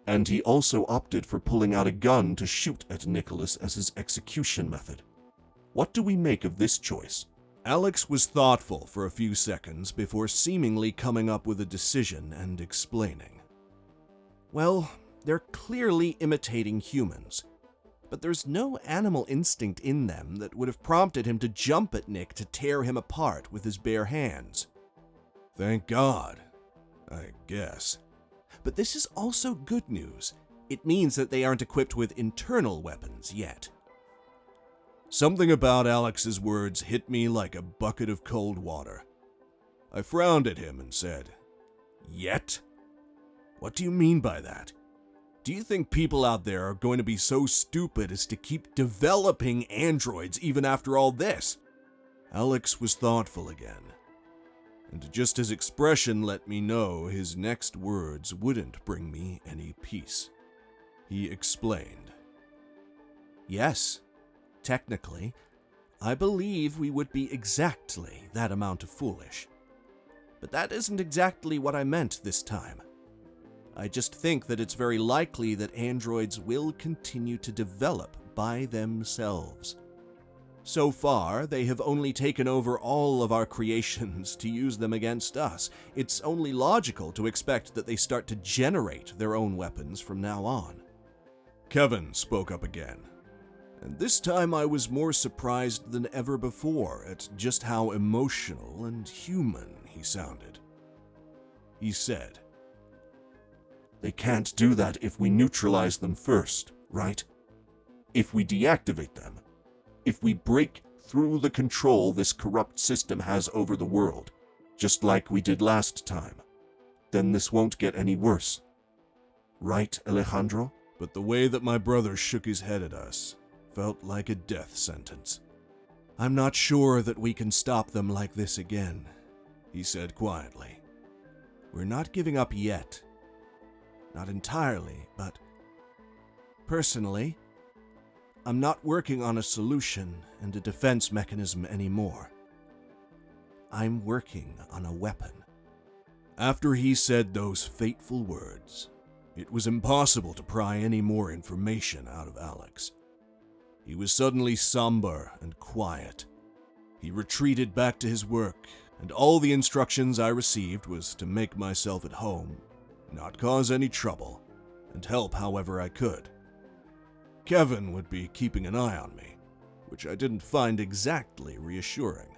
And he also opted for pulling out a gun to shoot at Nicholas as his execution method. What do we make of this choice? Alex was thoughtful for a few seconds before seemingly coming up with a decision and explaining. Well, they're clearly imitating humans, but there's no animal instinct in them that would have prompted him to jump at Nick to tear him apart with his bare hands. Thank God, I guess. But this is also good news. It means that they aren't equipped with internal weapons yet. Something about Alex's words hit me like a bucket of cold water. I frowned at him and said, "Yet? What do you mean by that? Do you think people out there are going to be so stupid as to keep developing androids even after all this?" Alex was thoughtful again, and just his expression let me know his next words wouldn't bring me any peace. He explained, "Yes, technically, I believe we would be exactly that amount of foolish. But that isn't exactly what I meant this time. I just think that it's very likely that androids will continue to develop by themselves. So far, they have only taken over all of our creations to use them against us. It's only logical to expect that they start to generate their own weapons from now on." Kevin spoke up again, and this time I was more surprised than ever before at just how emotional and human he sounded. He said, They can't do that if we neutralize them first, right? If we deactivate them. If we break through the control this corrupt system has over the world, just like we did last time, then this won't get any worse. Right, Alejandro? But the way that my brother shook his head at us felt like a death sentence. "I'm not sure that we can stop them like this again," he said quietly. "We're not giving up yet. Not entirely, but personally, I'm not working on a solution and a defense mechanism anymore. I'm working on a weapon." After he said those fateful words, it was impossible to pry any more information out of Alex. He was suddenly somber and quiet. He retreated back to his work, and all the instructions I received was to make myself at home, not cause any trouble, and help however I could. Kevin would be keeping an eye on me, which I didn't find exactly reassuring.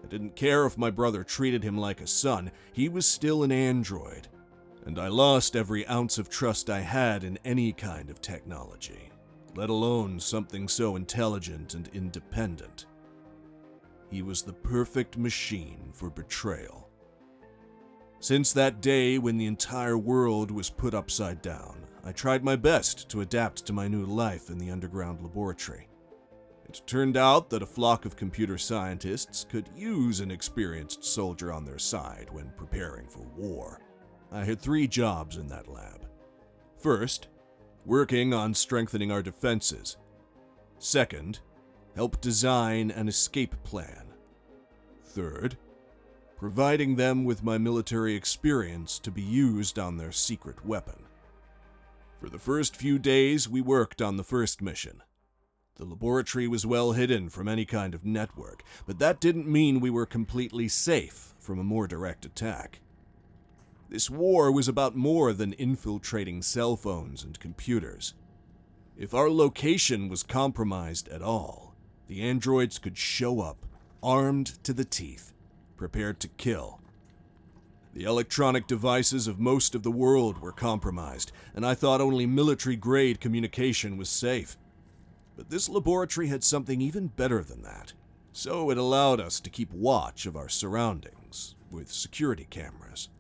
I didn't care if my brother treated him like a son, he was still an android, and I lost every ounce of trust I had in any kind of technology, let alone something so intelligent and independent. He was the perfect machine for betrayal. Since that day when the entire world was put upside down, I tried my best to adapt to my new life in the underground laboratory. It turned out that a flock of computer scientists could use an experienced soldier on their side when preparing for war. I had 3 jobs in that lab. First, working on strengthening our defenses. Second, help design an escape plan. Third, providing them with my military experience to be used on their secret weapon. For the first few days, we worked on the first mission. The laboratory was well hidden from any kind of network, but that didn't mean we were completely safe from a more direct attack. This war was about more than infiltrating cell phones and computers. If our location was compromised at all, the androids could show up, armed to the teeth, prepared to kill. The electronic devices of most of the world were compromised, and I thought only military-grade communication was safe. But this laboratory had something even better than that, so it allowed us to keep watch of our surroundings with security cameras.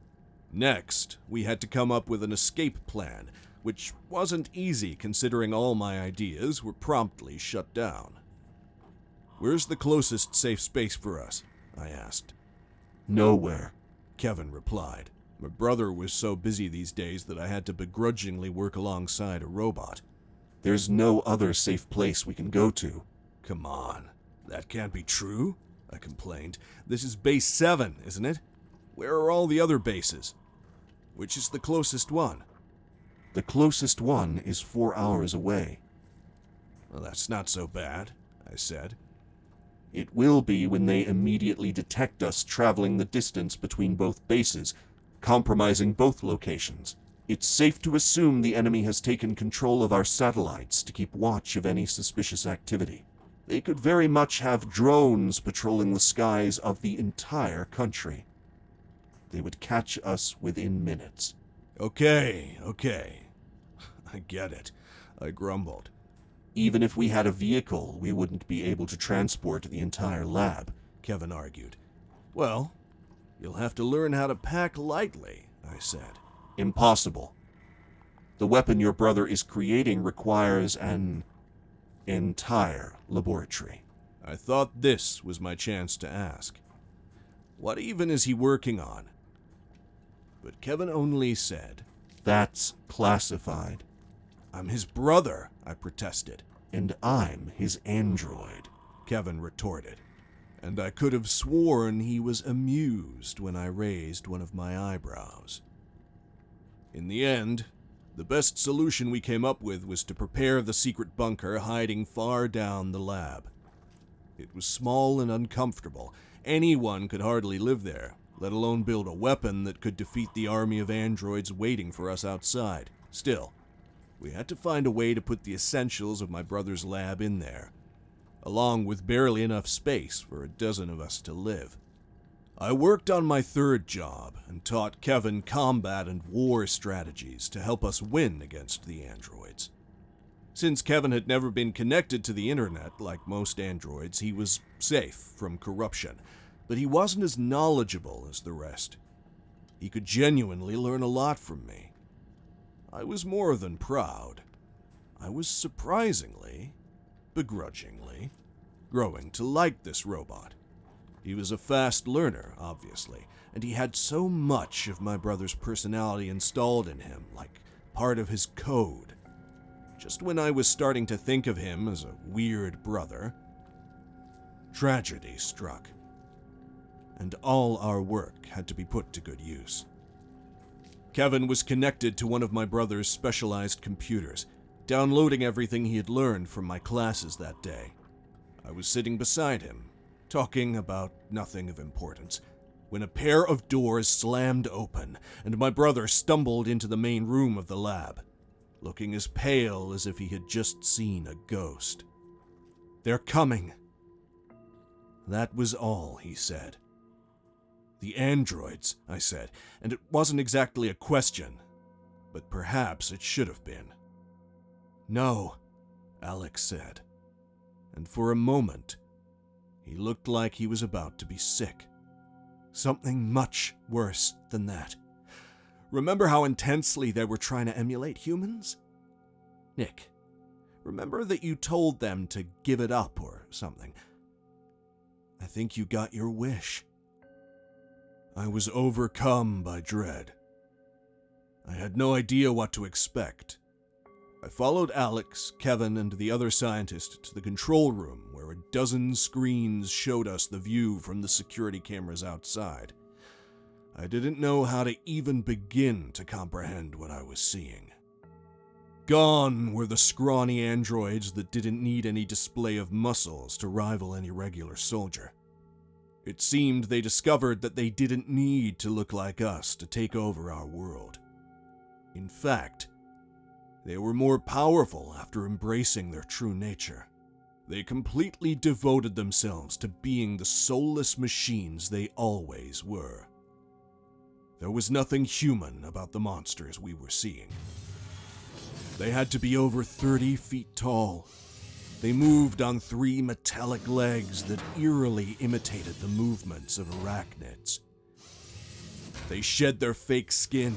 Next, we had to come up with an escape plan, which wasn't easy considering all my ideas were promptly shut down. "Where's the closest safe space for us?" I asked. "Nowhere," Kevin replied. My brother was so busy these days that I had to begrudgingly work alongside a robot. "There's no other safe place we can go to." "Come on, that can't be true," I complained. "This is Base 7, isn't it? Where are all the other bases? Which is the closest one?" "The closest one is 4 hours away." "Well, that's not so bad," I said. It will be when they immediately detect us traveling the distance between both bases, compromising both locations. It's safe to assume the enemy has taken control of our satellites to keep watch of any suspicious activity. They could very much have drones patrolling the skies of the entire country. They would catch us within minutes. Okay. I get it, I grumbled. Even if we had a vehicle, we wouldn't be able to transport the entire lab, Kevin argued. Well, you'll have to learn how to pack lightly, I said. Impossible. The weapon your brother is creating requires an entire laboratory. I thought this was my chance to ask. What even is he working on? But Kevin only said, That's classified. I'm his brother, I protested. And I'm his android, Kevin retorted. And I could have sworn he was amused when I raised one of my eyebrows. In the end, the best solution we came up with was to prepare the secret bunker hiding far down the lab. It was small and uncomfortable. Anyone could hardly live there, let alone build a weapon that could defeat the army of androids waiting for us outside. Still, we had to find a way to put the essentials of my brother's lab in there, along with barely enough space for a dozen of us to live. I worked on my third job and taught Kevin combat and war strategies to help us win against the androids. Since Kevin had never been connected to the internet like most androids, he was safe from corruption, but he wasn't as knowledgeable as the rest. He could genuinely learn a lot from me. I was more than proud. I was surprisingly, begrudgingly, growing to like this robot. He was a fast learner, obviously, and he had so much of my brother's personality installed in him, like part of his code. Just when I was starting to think of him as a weird brother, tragedy struck, and all our work had to be put to good use. Kevin was connected to one of my brother's specialized computers, downloading everything he had learned from my classes that day. I was sitting beside him, talking about nothing of importance, when a pair of doors slammed open, and my brother stumbled into the main room of the lab, looking as pale as if he had just seen a ghost. "They're coming." That was all he said. "The androids," I said, and it wasn't exactly a question, but perhaps it should have been. "No," Alex said, and for a moment, he looked like he was about to be sick. Something much worse than that. Remember how intensely they were trying to emulate humans? Nick, remember that you told them to give it up or something? I think you got your wish. I was overcome by dread. I had no idea what to expect. I followed Alex, Kevin, and the other scientist to the control room where a dozen screens showed us the view from the security cameras outside. I didn't know how to even begin to comprehend what I was seeing. Gone were the scrawny androids that didn't need any display of muscles to rival any regular soldier. It seemed they discovered that they didn't need to look like us to take over our world. In fact, they were more powerful after embracing their true nature. They completely devoted themselves to being the soulless machines they always were. There was nothing human about the monsters we were seeing. They had to be over 30 feet tall. They moved on 3 metallic legs that eerily imitated the movements of arachnids. They shed their fake skin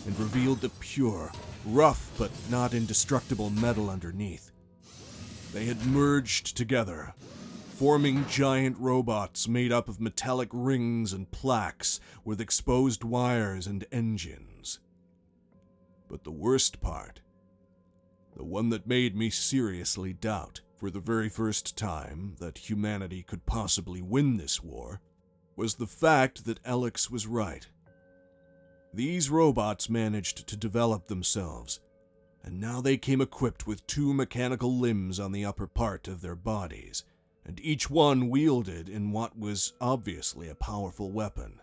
and revealed the pure, rough but not indestructible metal underneath. They had merged together, forming giant robots made up of metallic rings and plaques with exposed wires and engines. But the worst part, the one that made me seriously doubt, for the very first time, that humanity could possibly win this war, was the fact that Alex was right. These robots managed to develop themselves, and now they came equipped with 2 mechanical limbs on the upper part of their bodies, and each one wielded in what was obviously a powerful weapon.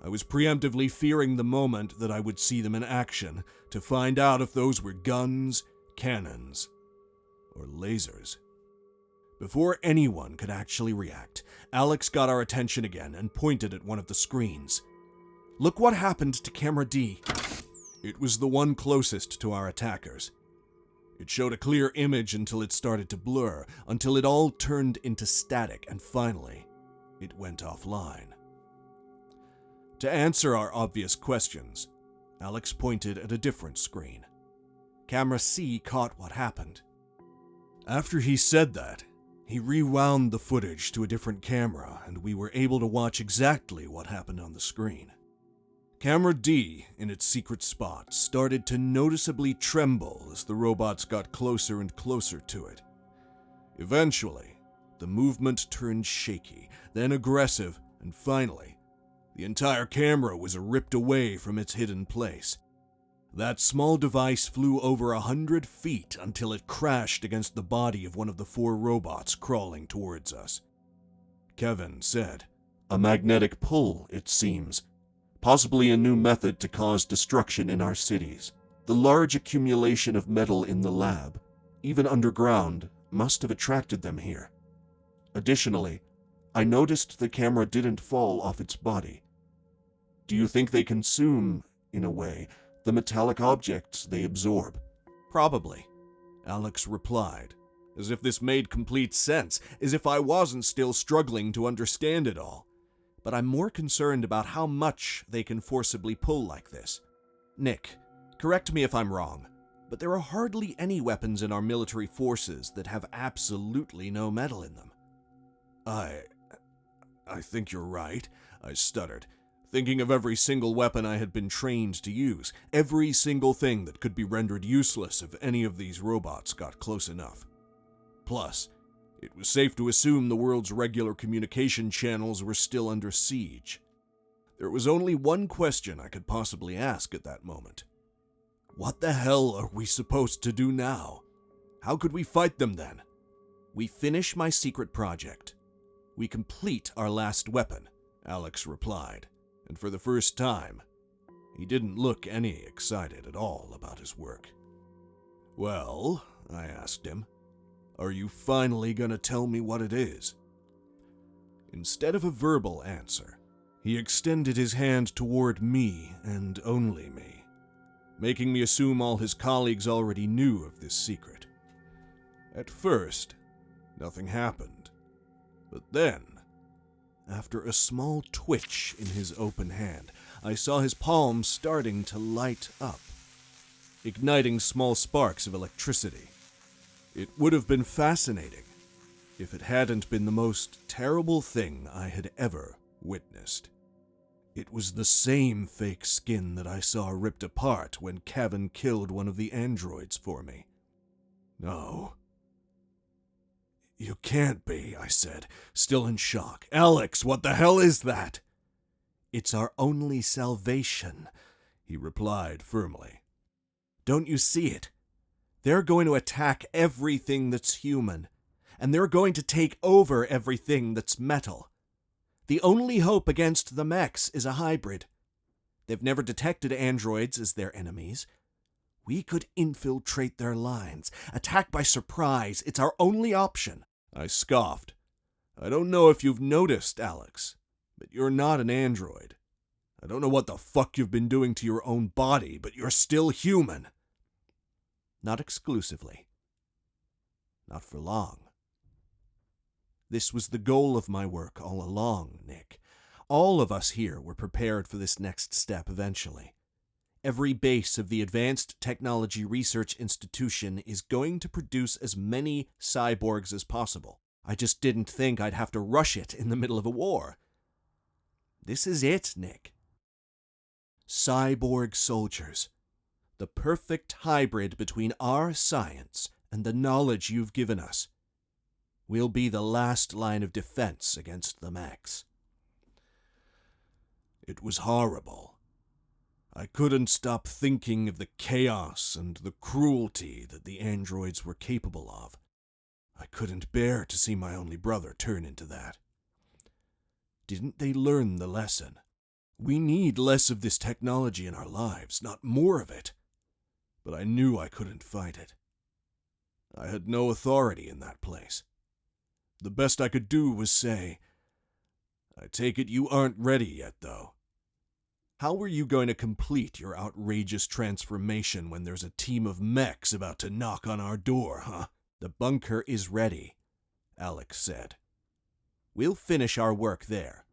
I was preemptively fearing the moment that I would see them in action to find out if those were guns, cannons, or lasers. Before anyone could actually react, Alex got our attention again and pointed at one of the screens. Look what happened to Camera D. It was the one closest to our attackers. It showed a clear image until it started to blur, until it all turned into static, and finally, it went offline. To answer our obvious questions, Alex pointed at a different screen. Camera C caught what happened. After he said that, he rewound the footage to a different camera, and we were able to watch exactly what happened on the screen. Camera D, in its secret spot, started to noticeably tremble as the robots got closer and closer to it. Eventually, the movement turned shaky, then aggressive, and finally, the entire camera was ripped away from its hidden place. That small device flew over 100 feet until it crashed against the body of one of the 4 robots crawling towards us. Kevin said, "A magnetic pull, it seems. Possibly a new method to cause destruction in our cities. The large accumulation of metal in the lab, even underground, must have attracted them here. Additionally, I noticed the camera didn't fall off its body. Do you think they consume, in a way, the metallic objects they absorb?" "Probably," Alex replied, as if this made complete sense, as if I wasn't still struggling to understand it all. But I'm more concerned about how much they can forcibly pull like this. Nick, correct me if I'm wrong, but there are hardly any weapons in our military forces that have absolutely no metal in them. I think you're right," I stuttered, thinking of every single weapon I had been trained to use, every single thing that could be rendered useless if any of these robots got close enough. Plus, it was safe to assume the world's regular communication channels were still under siege. There was only one question I could possibly ask at that moment. What the hell are we supposed to do now? How could we fight them then? "We finish my secret project. We complete our last weapon," Alex replied, and for the first time, he didn't look any excited at all about his work. "Well," I asked him, "are you finally gonna tell me what it is?" Instead of a verbal answer, he extended his hand toward me and only me, making me assume all his colleagues already knew of this secret. At first, nothing happened, but then, after a small twitch in his open hand, I saw his palm starting to light up, igniting small sparks of electricity. It would have been fascinating if it hadn't been the most terrible thing I had ever witnessed. It was the same fake skin that I saw ripped apart when Kevin killed one of the androids for me. "No. You can't be," I said, still in shock. "Alex, what the hell is that?" "It's our only salvation," he replied firmly. "Don't you see it? They're going to attack everything that's human, and they're going to take over everything that's metal. The only hope against the mechs is a hybrid. They've never detected androids as their enemies. We could infiltrate their lines, attack by surprise. It's our only option." I scoffed. "I don't know if you've noticed, Alex, but you're not an android. I don't know what the fuck you've been doing to your own body, but you're still human." "Not exclusively. Not for long. This was the goal of my work all along, Nick. All of us here were prepared for this next step eventually. Every base of the Advanced Technology Research Institution is going to produce as many cyborgs as possible. I just didn't think I'd have to rush it in the middle of a war. This is it, Nick. Cyborg soldiers. The perfect hybrid between our science and the knowledge you've given us. We'll be the last line of defense against the mechs." It was horrible. I couldn't stop thinking of the chaos and the cruelty that the androids were capable of. I couldn't bear to see my only brother turn into that. Didn't they learn the lesson? We need less of this technology in our lives, not more of it. But I knew I couldn't fight it. I had no authority in that place. The best I could do was say, I take it you aren't ready yet, though. How were you going to complete your outrageous transformation when there's a team of mechs about to knock on our door, huh? The bunker is ready, Alex said. We'll finish our work there.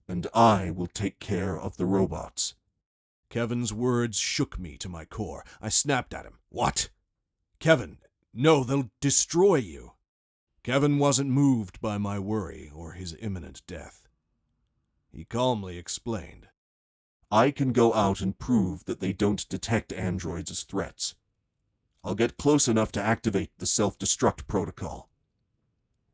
And I will take care of the robots. Kevin's words shook me to my core. I snapped at him. What? Kevin, no, they'll destroy you. Kevin wasn't moved by my worry or his imminent death. He calmly explained. I can go out and prove that they don't detect androids as threats. I'll get close enough to activate the self-destruct protocol.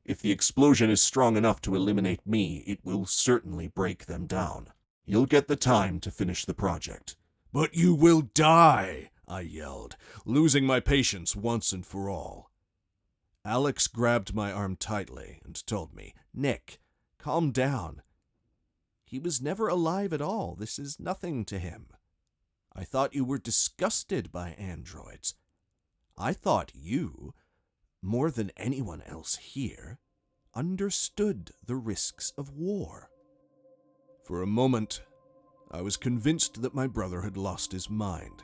If the explosion is strong enough to eliminate me, it will certainly break them down. You'll get the time to finish the project. But you will die, I yelled, losing my patience once and for all. Alex grabbed my arm tightly and told me, Nick, calm down. He was never alive at all. This is nothing to him. I thought you were disgusted by androids. I thought you, more than anyone else here, understood the risks of war. For a moment, I was convinced that my brother had lost his mind,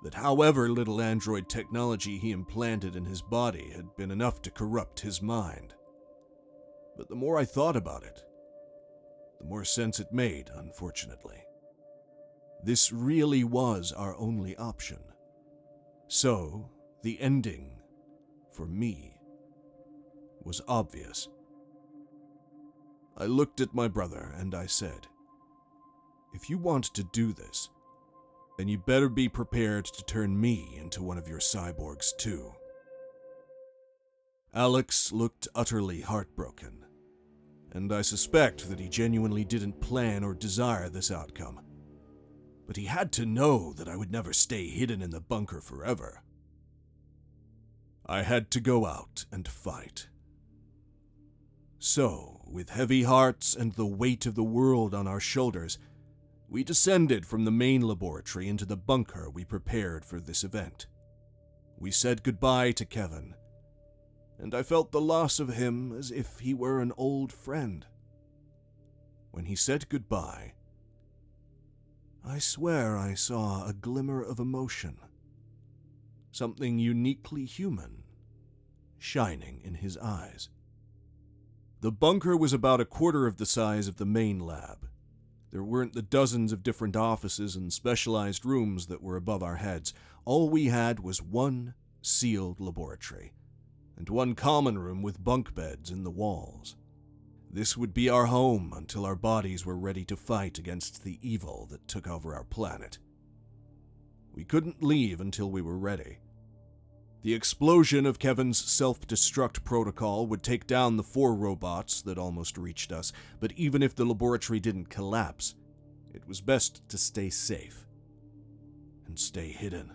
that however little android technology he implanted in his body had been enough to corrupt his mind. But the more I thought about it, the more sense it made, unfortunately. This really was our only option. So, the ending, for me, was obvious. I looked at my brother and I said, if you want to do this, then you better be prepared to turn me into one of your cyborgs too. Alex looked utterly heartbroken, and I suspect that he genuinely didn't plan or desire this outcome. But he had to know that I would never stay hidden in the bunker forever. I had to go out and fight. So, with heavy hearts and the weight of the world on our shoulders, we descended from the main laboratory into the bunker we prepared for this event. We said goodbye to Kevin, and I felt the loss of him as if he were an old friend. When he said goodbye, I swear I saw a glimmer of emotion, something uniquely human, shining in his eyes. The bunker was about a quarter of the size of the main lab. There weren't the dozens of different offices and specialized rooms that were above our heads. All we had was one sealed laboratory, and one common room with bunk beds in the walls. This would be our home until our bodies were ready to fight against the evil that took over our planet. We couldn't leave until we were ready. The explosion of Kevin's self-destruct protocol would take down the 4 robots that almost reached us, but even if the laboratory didn't collapse, it was best to stay safe and stay hidden.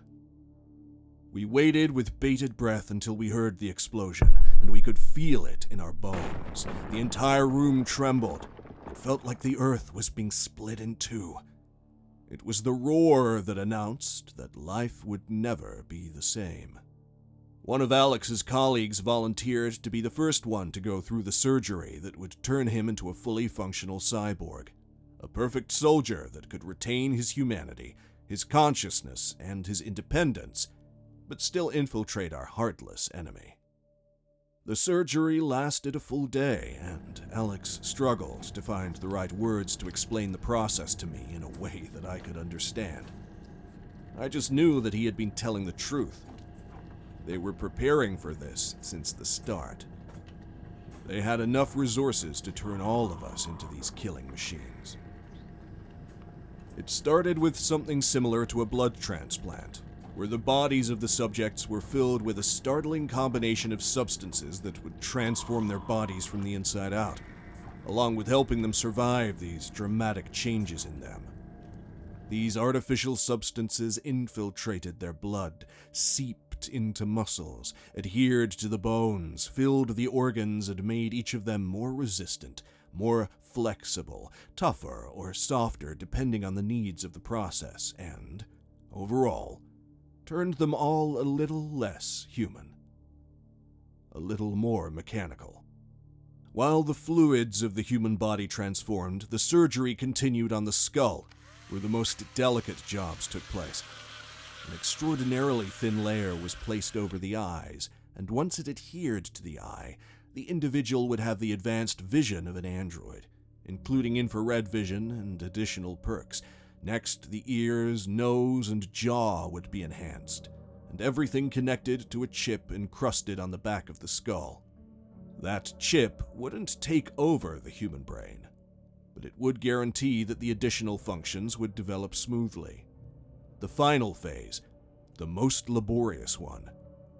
We waited with bated breath until we heard the explosion, and we could feel it in our bones. The entire room trembled. It felt like the earth was being split in two. It was the roar that announced that life would never be the same. One of Alex's colleagues volunteered to be the first one to go through the surgery that would turn him into a fully functional cyborg, a perfect soldier that could retain his humanity, his consciousness, and his independence, but still infiltrate our heartless enemy. The surgery lasted a full day, and Alex struggled to find the right words to explain the process to me in a way that I could understand. I just knew that he had been telling the truth. They were preparing for this since the start. They had enough resources to turn all of us into these killing machines. It started with something similar to a blood transplant, where the bodies of the subjects were filled with a startling combination of substances that would transform their bodies from the inside out, along with helping them survive these dramatic changes in them. These artificial substances infiltrated their blood, seeped ate into muscles, adhered to the bones, filled the organs, and made each of them more resistant, more flexible, tougher or softer depending on the needs of the process, and, overall, turned them all a little less human, a little more mechanical. While the fluids of the human body transformed, the surgery continued on the skull, where the most delicate jobs took place. An extraordinarily thin layer was placed over the eyes, and once it adhered to the eye, the individual would have the advanced vision of an android, including infrared vision and additional perks. Next, the ears, nose, and jaw would be enhanced, and everything connected to a chip encrusted on the back of the skull. That chip wouldn't take over the human brain, but it would guarantee that the additional functions would develop smoothly. The final phase, the most laborious one,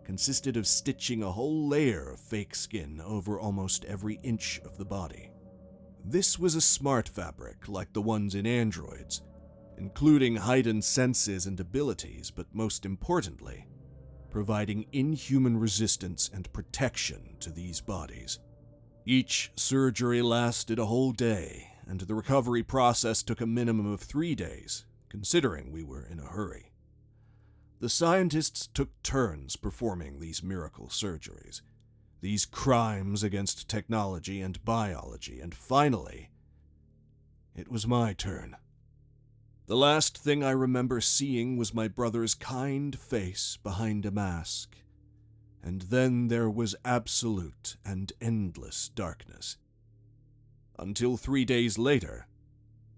consisted of stitching a whole layer of fake skin over almost every inch of the body. This was a smart fabric like the ones in androids, including heightened senses and abilities, but most importantly, providing inhuman resistance and protection to these bodies. Each surgery lasted a whole day, and the recovery process took a minimum of 3 days, considering we were in a hurry. The scientists took turns performing these miracle surgeries, these crimes against technology and biology, and finally, it was my turn. The last thing I remember seeing was my brother's kind face behind a mask, and then there was absolute and endless darkness. Until 3 days later,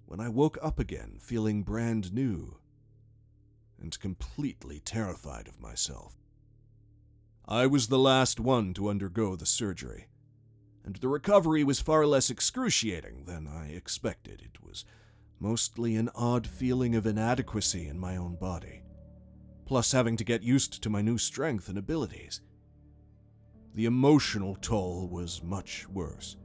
when I woke up again feeling brand new and completely terrified of myself. I was the last one to undergo the surgery, and the recovery was far less excruciating than I expected. It was mostly an odd feeling of inadequacy in my own body, plus having to get used to my new strength and abilities. The emotional toll was much worse,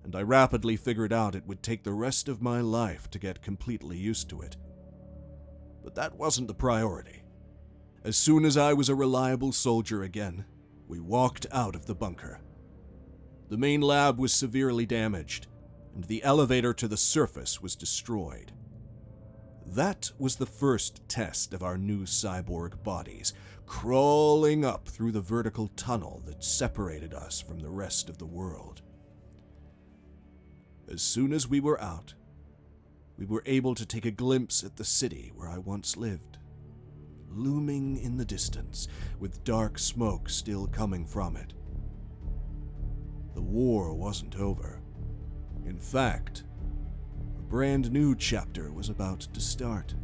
and I rapidly figured out it would take the rest of my life to get completely used to it. But that wasn't the priority. As soon as I was a reliable soldier again, we walked out of the bunker. The main lab was severely damaged, and the elevator to the surface was destroyed. That was the first test of our new cyborg bodies, crawling up through the vertical tunnel that separated us from the rest of the world. As soon as we were out, we were able to take a glimpse at the city where I once lived, looming in the distance, with dark smoke still coming from it. The war wasn't over. In fact, a brand new chapter was about to start.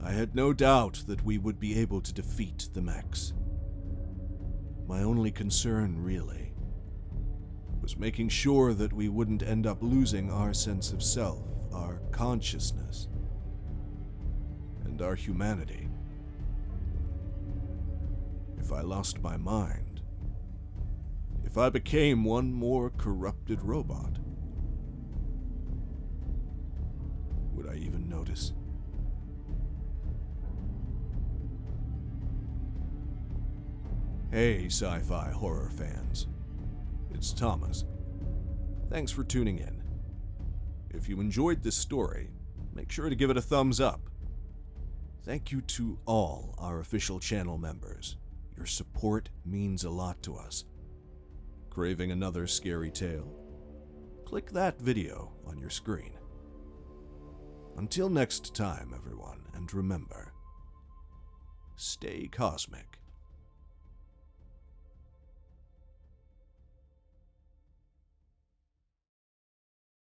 I had no doubt that we would be able to defeat the Mechs. My only concern, really, was making sure that we wouldn't end up losing our sense of self, our consciousness, and our humanity. If I lost my mind, if I became one more corrupted robot, would I even notice? Hey, sci-fi horror fans. It's Thomas. Thanks for tuning in. If you enjoyed this story, make sure to give it a thumbs up. Thank you to all our official channel members. Your support means a lot to us. Craving another scary tale? Click that video on your screen. Until next time, everyone, and remember, stay cosmic.